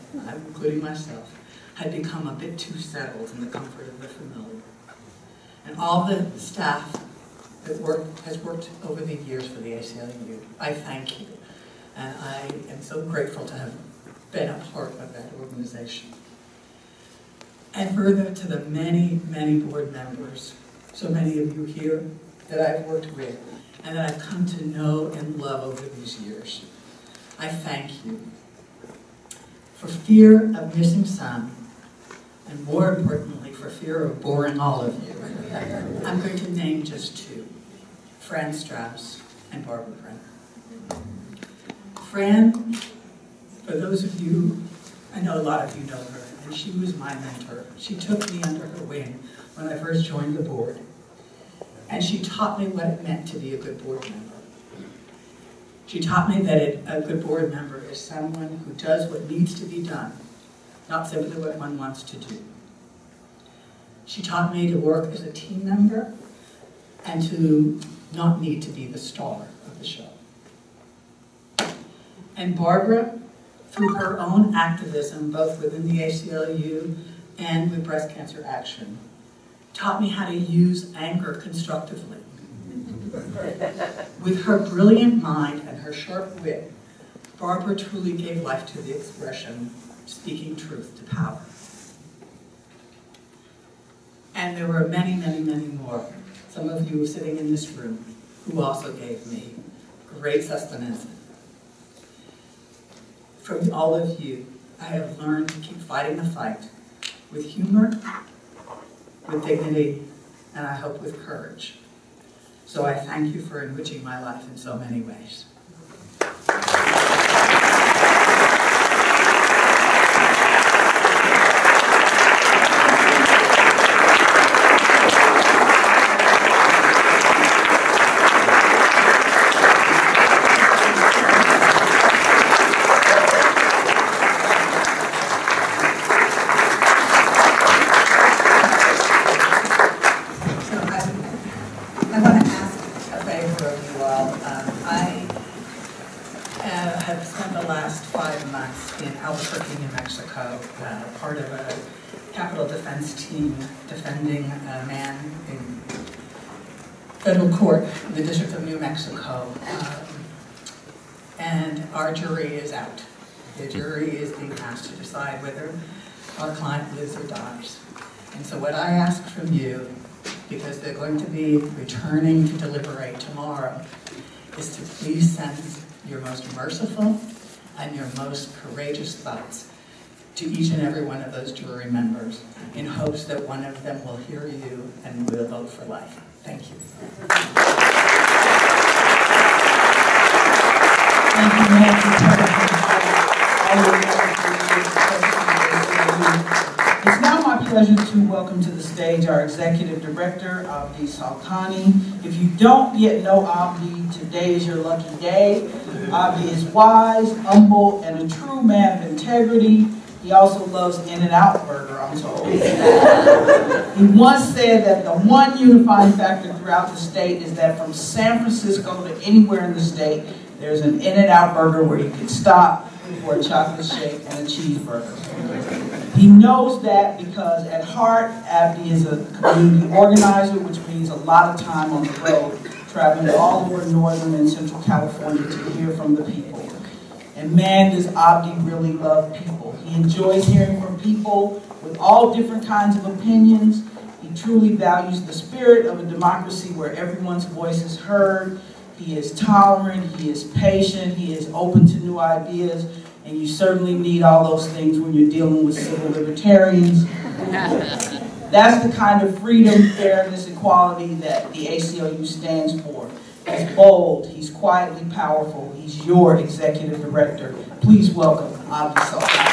including myself, had become a bit too settled in the comfort of the familiar. And all the staff that has worked over the years for the ACLU, I thank you. And I am so grateful to have been a part of that organization. And further to the many, many board members, so many of you here that I've worked with and that I've come to know and love over these years. I thank you. For fear of missing some, and more importantly, for fear of boring all of you, I'm going to name just two, Fran Strauss and Barbara Brenner. Fran, for those of you, I know a lot of you know her, and she was my mentor. She took me under her wing when I first joined the board, and she taught me what it meant to be a good board member. She taught me that a good board member is someone who does what needs to be done, not simply what one wants to do. She taught me to work as a team member and to not need to be the star of the show. And Barbara, through her own activism, both within the ACLU and with Breast Cancer Action, taught me how to use anger constructively. With her brilliant mind and her sharp wit, Barbara truly gave life to the expression, speaking truth to power. And there were many, many, many more. Some of you sitting in this room who also gave me great sustenance. From all of you, I have learned to keep fighting the fight with humor, with dignity, and I hope with courage. So I thank you for enriching my life in so many ways. Capital Defense Team defending a man in federal court in the District of New Mexico. And our jury is out. The jury is being asked to decide whether our client lives or dies. And so what I ask from you, because they're going to be returning to deliberate tomorrow, is to please send your most merciful and your most courageous thoughts to each and every one of those jury members in hopes that one of them will hear you and will vote for life. Thank you. Thank you, Nancy. It's now my pleasure to welcome to the stage our Executive Director, Abdi Soltani. If you don't yet know Abdi, today is your lucky day. Abdi is wise, humble, and a true man of integrity. He also loves In-N-Out Burger, I'm told. He once said that the one unifying factor throughout the state is that from San Francisco to anywhere in the state, there's an In-N-Out Burger where you can stop for a chocolate shake and a cheeseburger. He knows that because at heart, Abdi is a community organizer, which means a lot of time on the road, traveling all over Northern and Central California to hear from the people. And man, does Abdi really love people. He enjoys hearing from people with all different kinds of opinions. He truly values the spirit of a democracy where everyone's voice is heard. He is tolerant, he is patient, he is open to new ideas, and you certainly need all those things when you're dealing with civil libertarians. That's the kind of freedom, fairness, equality that the ACLU stands for. He's bold, he's quietly powerful, he's your executive director. Please welcome Abdi Soltani.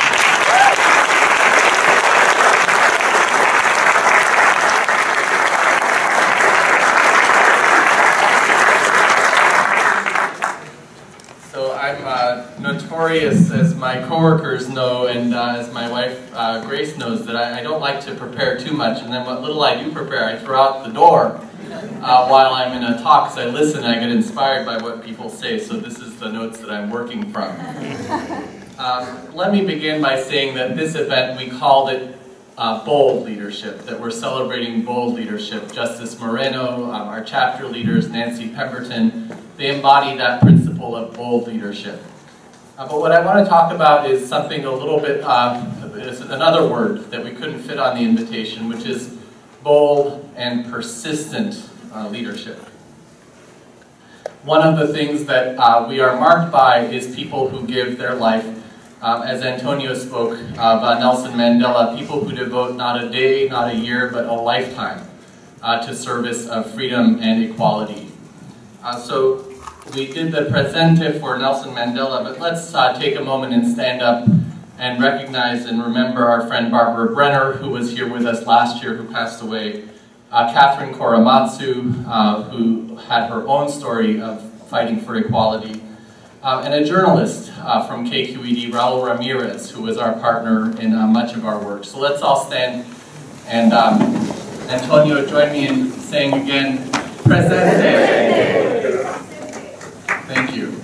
So I'm notorious, as my coworkers know, and as my wife Grace knows, that I don't like to prepare too much, and then what little I do prepare, I throw out the door. While I'm in a talk, as I listen, I get inspired by what people say, so this is the notes that I'm working from. Let me begin by saying that this event, we called it bold leadership, that we're celebrating bold leadership. Justice Moreno, our chapter leaders, Nancy Pemberton, they embody that principle of bold leadership. But what I want to talk about is something a little bit, is another word that we couldn't fit on the invitation, which is bold and persistent leadership. One of the things that we are marked by is people who give their life, as Antonio spoke of Nelson Mandela, people who devote not a day, not a year, but a lifetime to service of freedom and equality. So we did the presente for Nelson Mandela, but let's take a moment and stand up and recognize and remember our friend Barbara Brenner, who was here with us last year, who passed away. Catherine Korematsu, who had her own story of fighting for equality. And a journalist from KQED, Raul Ramirez, who was our partner in much of our work. So let's all stand, and Antonio, join me in saying again, presente. Thank you.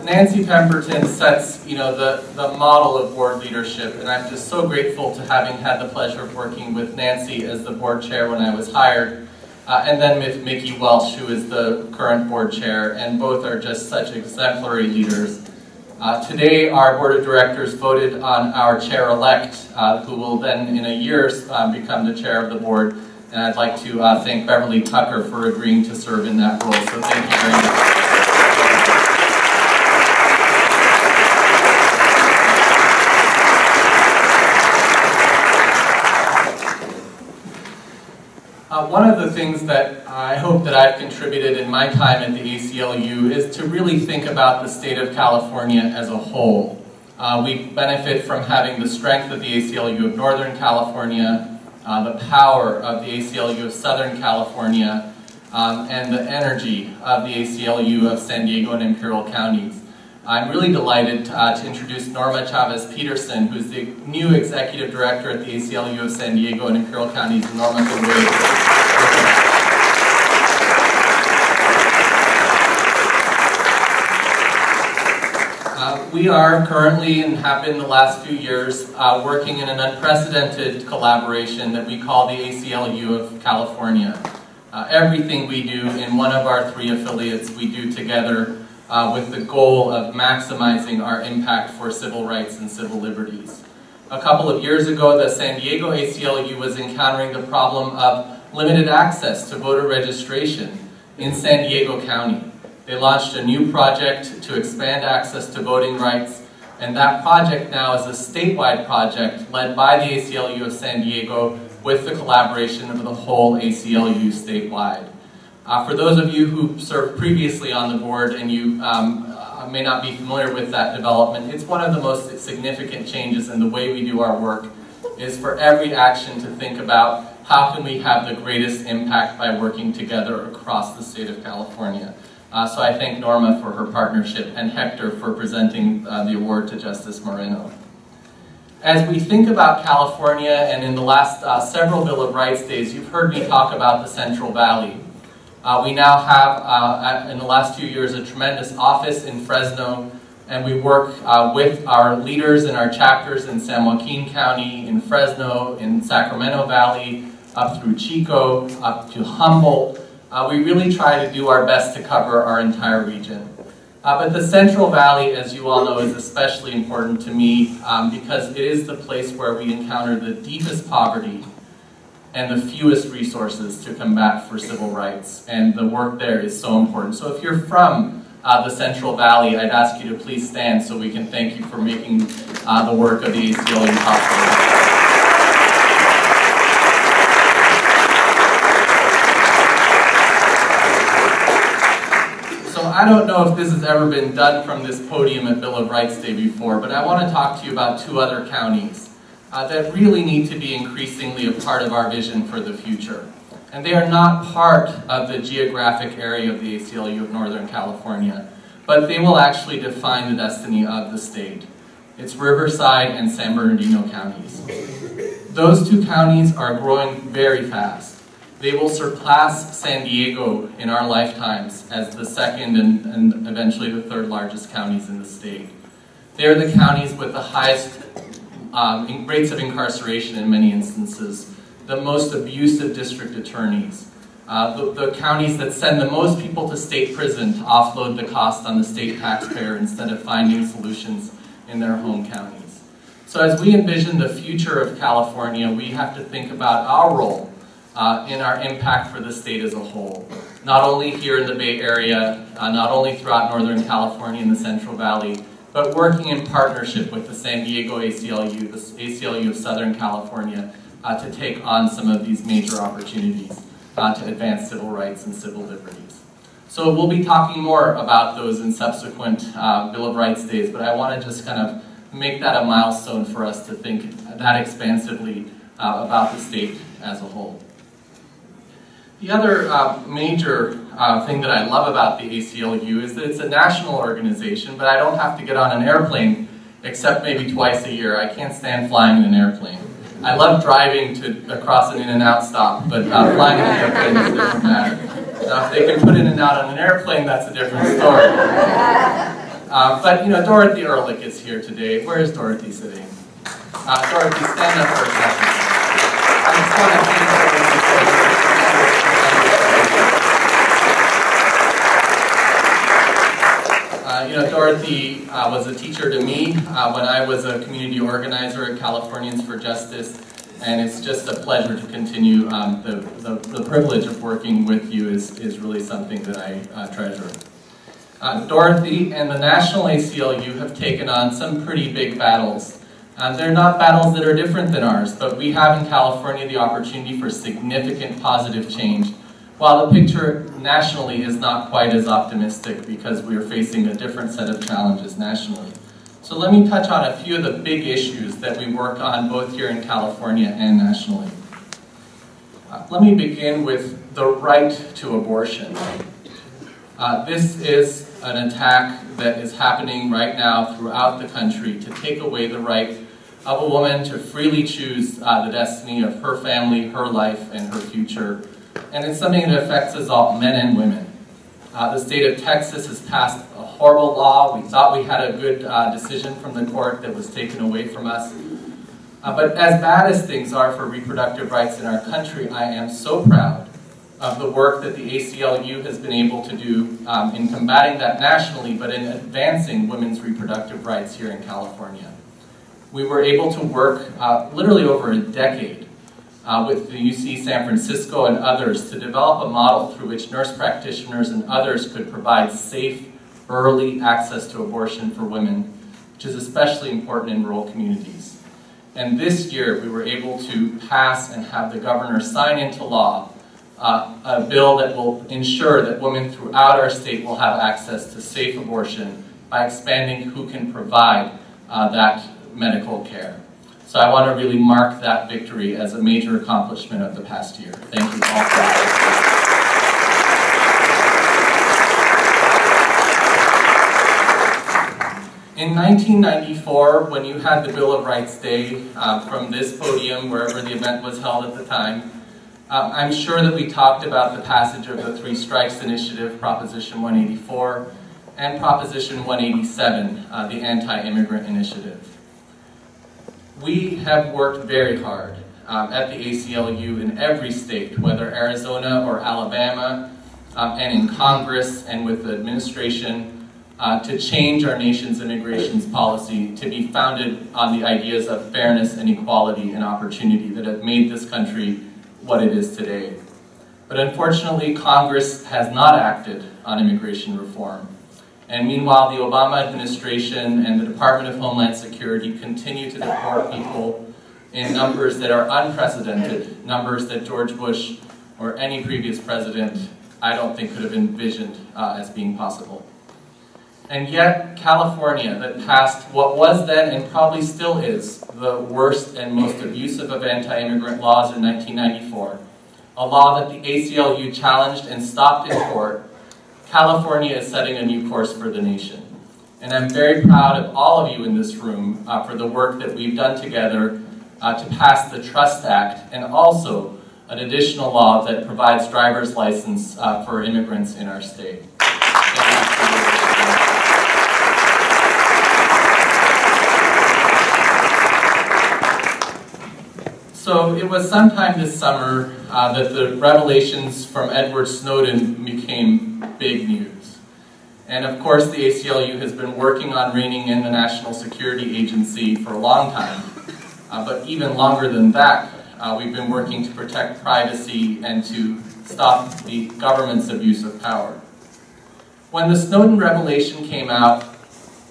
Nancy Pemberton sets, the model of board leadership, and I'm just so grateful to having had the pleasure of working with Nancy as the board chair when I was hired, and then with Mickey Welsh, who is the current board chair, and both are just such exemplary leaders. Today, our board of directors voted on our chair-elect, who will then, in a year, become the chair of the board, and I'd like to thank Beverly Tucker for agreeing to serve in that role, so thank you very much. One of the things that I hope that I've contributed in my time at the ACLU is to really think about the state of California as a whole. We benefit from having the strength of the ACLU of Northern California, the power of the ACLU of Southern California, and the energy of the ACLU of San Diego and Imperial counties. I'm really delighted to introduce Norma Chavez-Peterson, who's the new executive director at the ACLU of San Diego and Imperial counties. Norma, good wave. We we are currently, and have been the last few years, working in an unprecedented collaboration that we call the ACLU of California. Everything we do in one of our 3 affiliates, we do together with the goal of maximizing our impact for civil rights and civil liberties. A couple of years ago, the San Diego ACLU was encountering the problem of limited access to voter registration in San Diego County. They launched a new project to expand access to voting rights, and that project now is a statewide project led by the ACLU of San Diego with the collaboration of the whole ACLU statewide. For those of you who served previously on the board and you may not be familiar with that development, it's one of the most significant changes in the way we do our work is for every action to think about how can we have the greatest impact by working together across the state of California. So I thank Norma for her partnership and Hector for presenting the award to Justice Moreno. As we think about California, and in the last several Bill of Rights days, you've heard me talk about the Central Valley. We now have, in the last few years, a tremendous office in Fresno, and we work with our leaders in our chapters in San Joaquin County, in Fresno, in Sacramento Valley, up through Chico, up to Humboldt. We really try to do our best to cover our entire region. But the Central Valley, as you all know, is especially important to me because it is the place where we encounter the deepest poverty and the fewest resources to combat for civil rights. And the work there is so important. So if you're from the Central Valley, I'd ask you to please stand so we can thank you for making the work of the ACLU possible. I don't know if this has ever been done from this podium at Bill of Rights Day before, but I want to talk to you about 2 other counties that really need to be increasingly a part of our vision for the future. And they are not part of the geographic area of the ACLU of Northern California, but they will actually define the destiny of the state. It's Riverside and San Bernardino counties. Those 2 counties are growing very fast. They will surpass San Diego in our lifetimes as the 2nd and eventually the 3rd largest counties in the state. They are the counties with the highest rates of incarceration in many instances, the most abusive district attorneys, the counties that send the most people to state prison to offload the cost on the state taxpayer instead of finding solutions in their home counties. So as we envision the future of California, we have to think about our role in our impact for the state as a whole. Not only here in the Bay Area, not only throughout Northern California and the Central Valley, but working in partnership with the San Diego ACLU, the ACLU of Southern California, to take on some of these major opportunities to advance civil rights and civil liberties. So we'll be talking more about those in subsequent Bill of Rights days, but I want to just kind of make that a milestone for us to think that expansively about the state as a whole. The other major thing that I love about the ACLU is that it's a national organization, but I don't have to get on an airplane except maybe twice a year. I can't stand flying in an airplane. I love driving across an in-and-out stop, but flying in an airplane is a different matter. Now, if they can put in-and-out on an airplane, that's a different story. But, you know, Dorothy Ehrlich is here today. Where is Dorothy sitting? Dorothy, stand up for a second. I just want to thank Dorothy. You know, Dorothy was a teacher to me when I was a community organizer at Californians for Justice, and it's just a pleasure to continue. The privilege of working with you is really something that I treasure. Dorothy and the National ACLU have taken on some pretty big battles. They're not battles that are different than ours, but we have in California the opportunity for significant positive change, while the picture nationally is not quite as optimistic because we are facing a different set of challenges nationally. So let me touch on a few of the big issues that we work on both here in California and nationally. Let me begin with the right to abortion. This is an attack that is happening right now throughout the country to take away the right of a woman to freely choose the destiny of her family, her life, and her future. And it's something that affects us all, men and women. The state of Texas has passed a horrible law. We thought we had a good decision from the court that was taken away from us. But as bad as things are for reproductive rights in our country, I am so proud of the work that the ACLU has been able to do in combating that nationally, but in advancing women's reproductive rights here in California. We were able to work literally over a decade with the UC San Francisco and others to develop a model through which nurse practitioners and others could provide safe, early access to abortion for women, which is especially important in rural communities. And this year, we were able to pass and have the governor sign into law a bill that will ensure that women throughout our state will have access to safe abortion by expanding who can provide that medical care. So I want to really mark that victory as a major accomplishment of the past year. Thank you all for that. In 1994, when you had the Bill of Rights Day from this podium, wherever the event was held at the time, I'm sure that we talked about the passage of the Three Strikes Initiative, Proposition 184, and Proposition 187, the Anti-Immigrant Initiative. We have worked very hard at the ACLU in every state, whether Arizona or Alabama, and in Congress and with the administration, to change our nation's immigration policy to be founded on the ideas of fairness and equality and opportunity that have made this country what it is today. But unfortunately, Congress has not acted on immigration reform. And meanwhile, the Obama administration and the Department of Homeland Security continue to deport people in numbers that are unprecedented, numbers that George Bush or any previous president, I don't think, could have envisioned as being possible. And yet, California, that passed what was then and probably still is the worst and most abusive of anti-immigrant laws in 1994, a law that the ACLU challenged and stopped in court, California is setting a new course for the nation. And I'm very proud of all of you in this room for the work that we've done together to pass the Trust Act and also an additional law that provides driver's license for immigrants in our state. So it was sometime this summer that the revelations from Edward Snowden became big news. And of course the ACLU has been working on reining in the National Security Agency for a long time. But even longer than that, we've been working to protect privacy and to stop the government's abuse of power. When the Snowden revelation came out,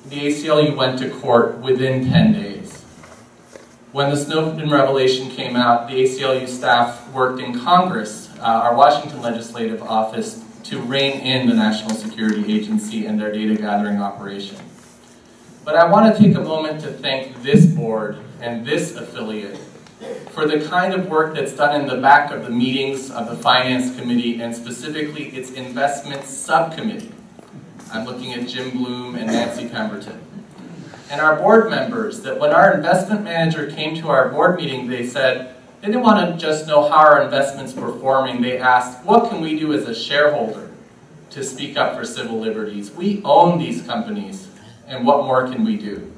the ACLU went to court within 10 days. When the Snowden revelation came out, the ACLU staff worked in Congress, our Washington Legislative Office, to rein in the National Security Agency and their data gathering operation. But I want to take a moment to thank this board and this affiliate for the kind of work that's done in the back of the meetings of the Finance Committee and specifically its Investment Subcommittee. I'm looking at Jim Bloom and Nancy Pemberton. And our board members, that when our investment manager came to our board meeting, they said, they didn't want to just know how our investments were performing. They asked, what can we do as a shareholder to speak up for civil liberties? We own these companies, and what more can we do?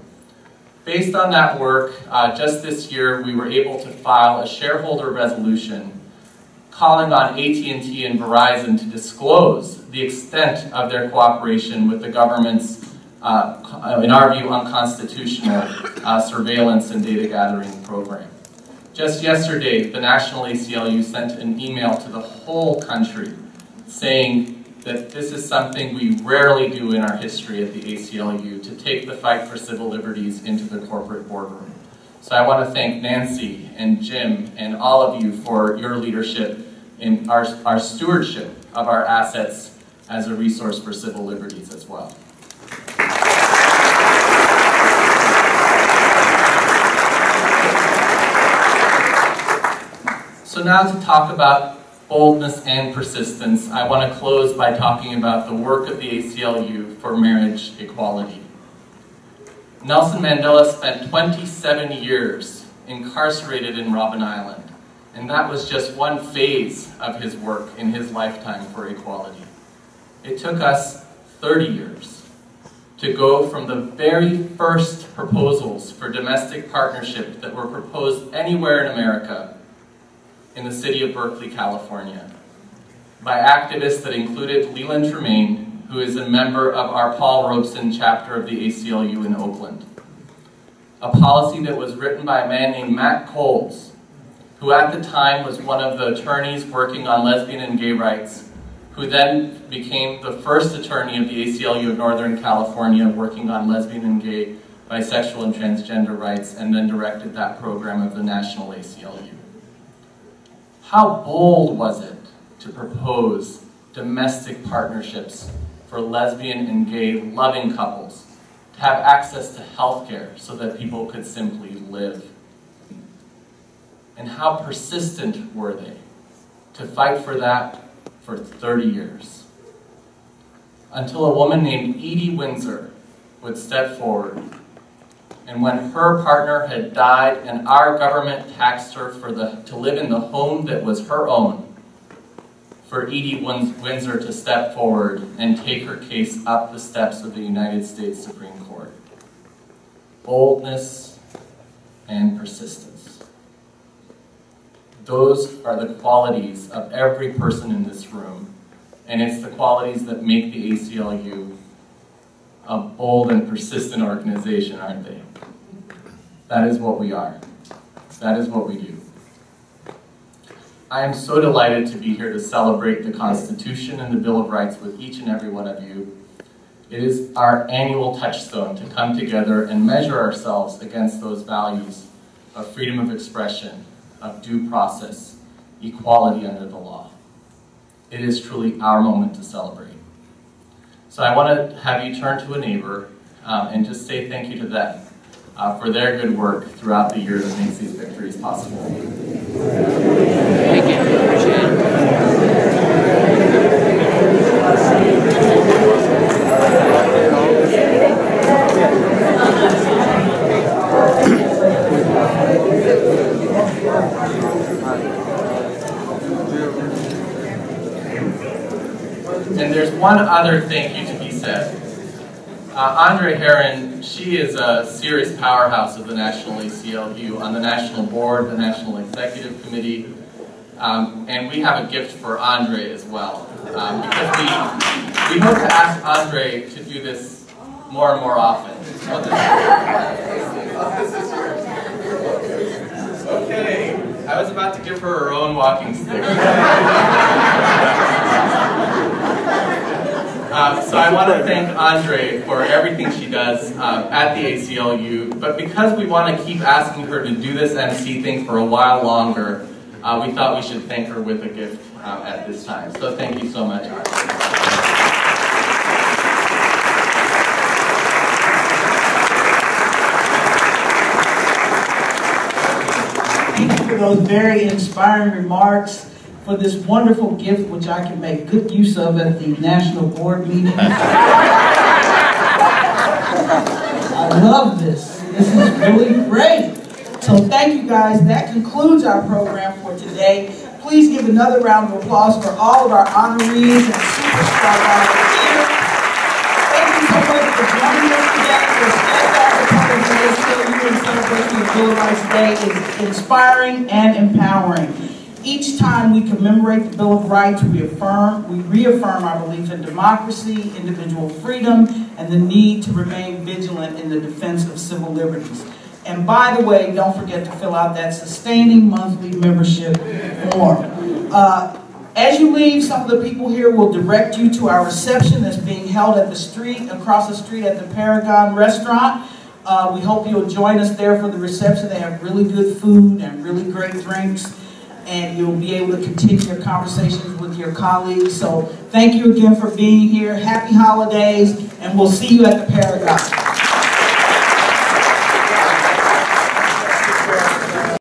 Based on that work, just this year, we were able to file a shareholder resolution calling on AT&T and Verizon to disclose the extent of their cooperation with the government's in our view, unconstitutional surveillance and data gathering program. Just yesterday, the National ACLU sent an email to the whole country saying that this is something we rarely do in our history at the ACLU, to take the fight for civil liberties into the corporate boardroom. So I want to thank Nancy and Jim and all of you for your leadership in our stewardship of our assets as a resource for civil liberties as well. So now to talk about boldness and persistence, I want to close by talking about the work of the ACLU for marriage equality. Nelson Mandela spent 27 years incarcerated in Robben Island, and that was just one phase of his work in his lifetime for equality. It took us 30 years to go from the very first proposals for domestic partnership that were proposed anywhere in America in the city of Berkeley, California, by activists that included Leland Tremaine, who is a member of our Paul Robeson chapter of the ACLU in Oakland. A policy that was written by a man named Matt Coles, who at the time was one of the attorneys working on lesbian and gay rights, who then became the first attorney of the ACLU of Northern California working on lesbian and gay, bisexual, and transgender rights, and then directed that program of the National ACLU. How bold was it to propose domestic partnerships for lesbian and gay loving couples to have access to health care so that people could simply live? And how persistent were they to fight for that for 30 years? Until a woman named Edie Windsor would step forward, and when her partner had died and our government taxed her to live in the home that was her own, for Edie Windsor to step forward and take her case up the steps of the United States Supreme Court. Boldness and persistence. Those are the qualities of every person in this room, and it's the qualities that make the ACLU a bold and persistent organization, aren't they? That is what we are. That is what we do. I am so delighted to be here to celebrate the Constitution and the Bill of Rights with each and every one of you. It is our annual touchstone to come together and measure ourselves against those values of freedom of expression, of due process, equality under the law. It is truly our moment to celebrate. So I want to have you turn to a neighbor and just say thank you to them for their good work throughout the year that makes these victories possible. Thank you. And there's one other thank you to be said. Aundre Heron, she is a serious powerhouse of the National ACLU on the National Board, the National Executive Committee, and we have a gift for Aundre as well. Because we hope to ask Aundre to do this more and more often. Okay, I was about to give her her own walking stick. So I want to thank Aundre for everything she does at the ACLU, but because we want to keep asking her to do this MC thing for a while longer, we thought we should thank her with a gift at this time. So thank you so much, Aundre. Thank you for those very inspiring remarks, for this wonderful gift which I can make good use of at the National Board meeting. I love this. This is really great. So thank you guys. That concludes our program for today. Please give another round of applause for all of our honorees and superstar volunteers. Thank you so much for joining us today. Your steadfast support of the ACLU in celebration of Bill of Rights Day is inspiring and empowering. Each time we commemorate the Bill of Rights, we reaffirm our belief in democracy, individual freedom, and the need to remain vigilant in the defense of civil liberties. And by the way, don't forget to fill out that sustaining monthly membership form. As you leave, some of the people here will direct you to our reception that's being held at the street, across the street at the Paragon restaurant. We hope you'll join us there for the reception. They have really good food and really great drinks, and you'll be able to continue your conversations with your colleagues. So thank you again for being here. Happy holidays, and we'll see you at the Paragon.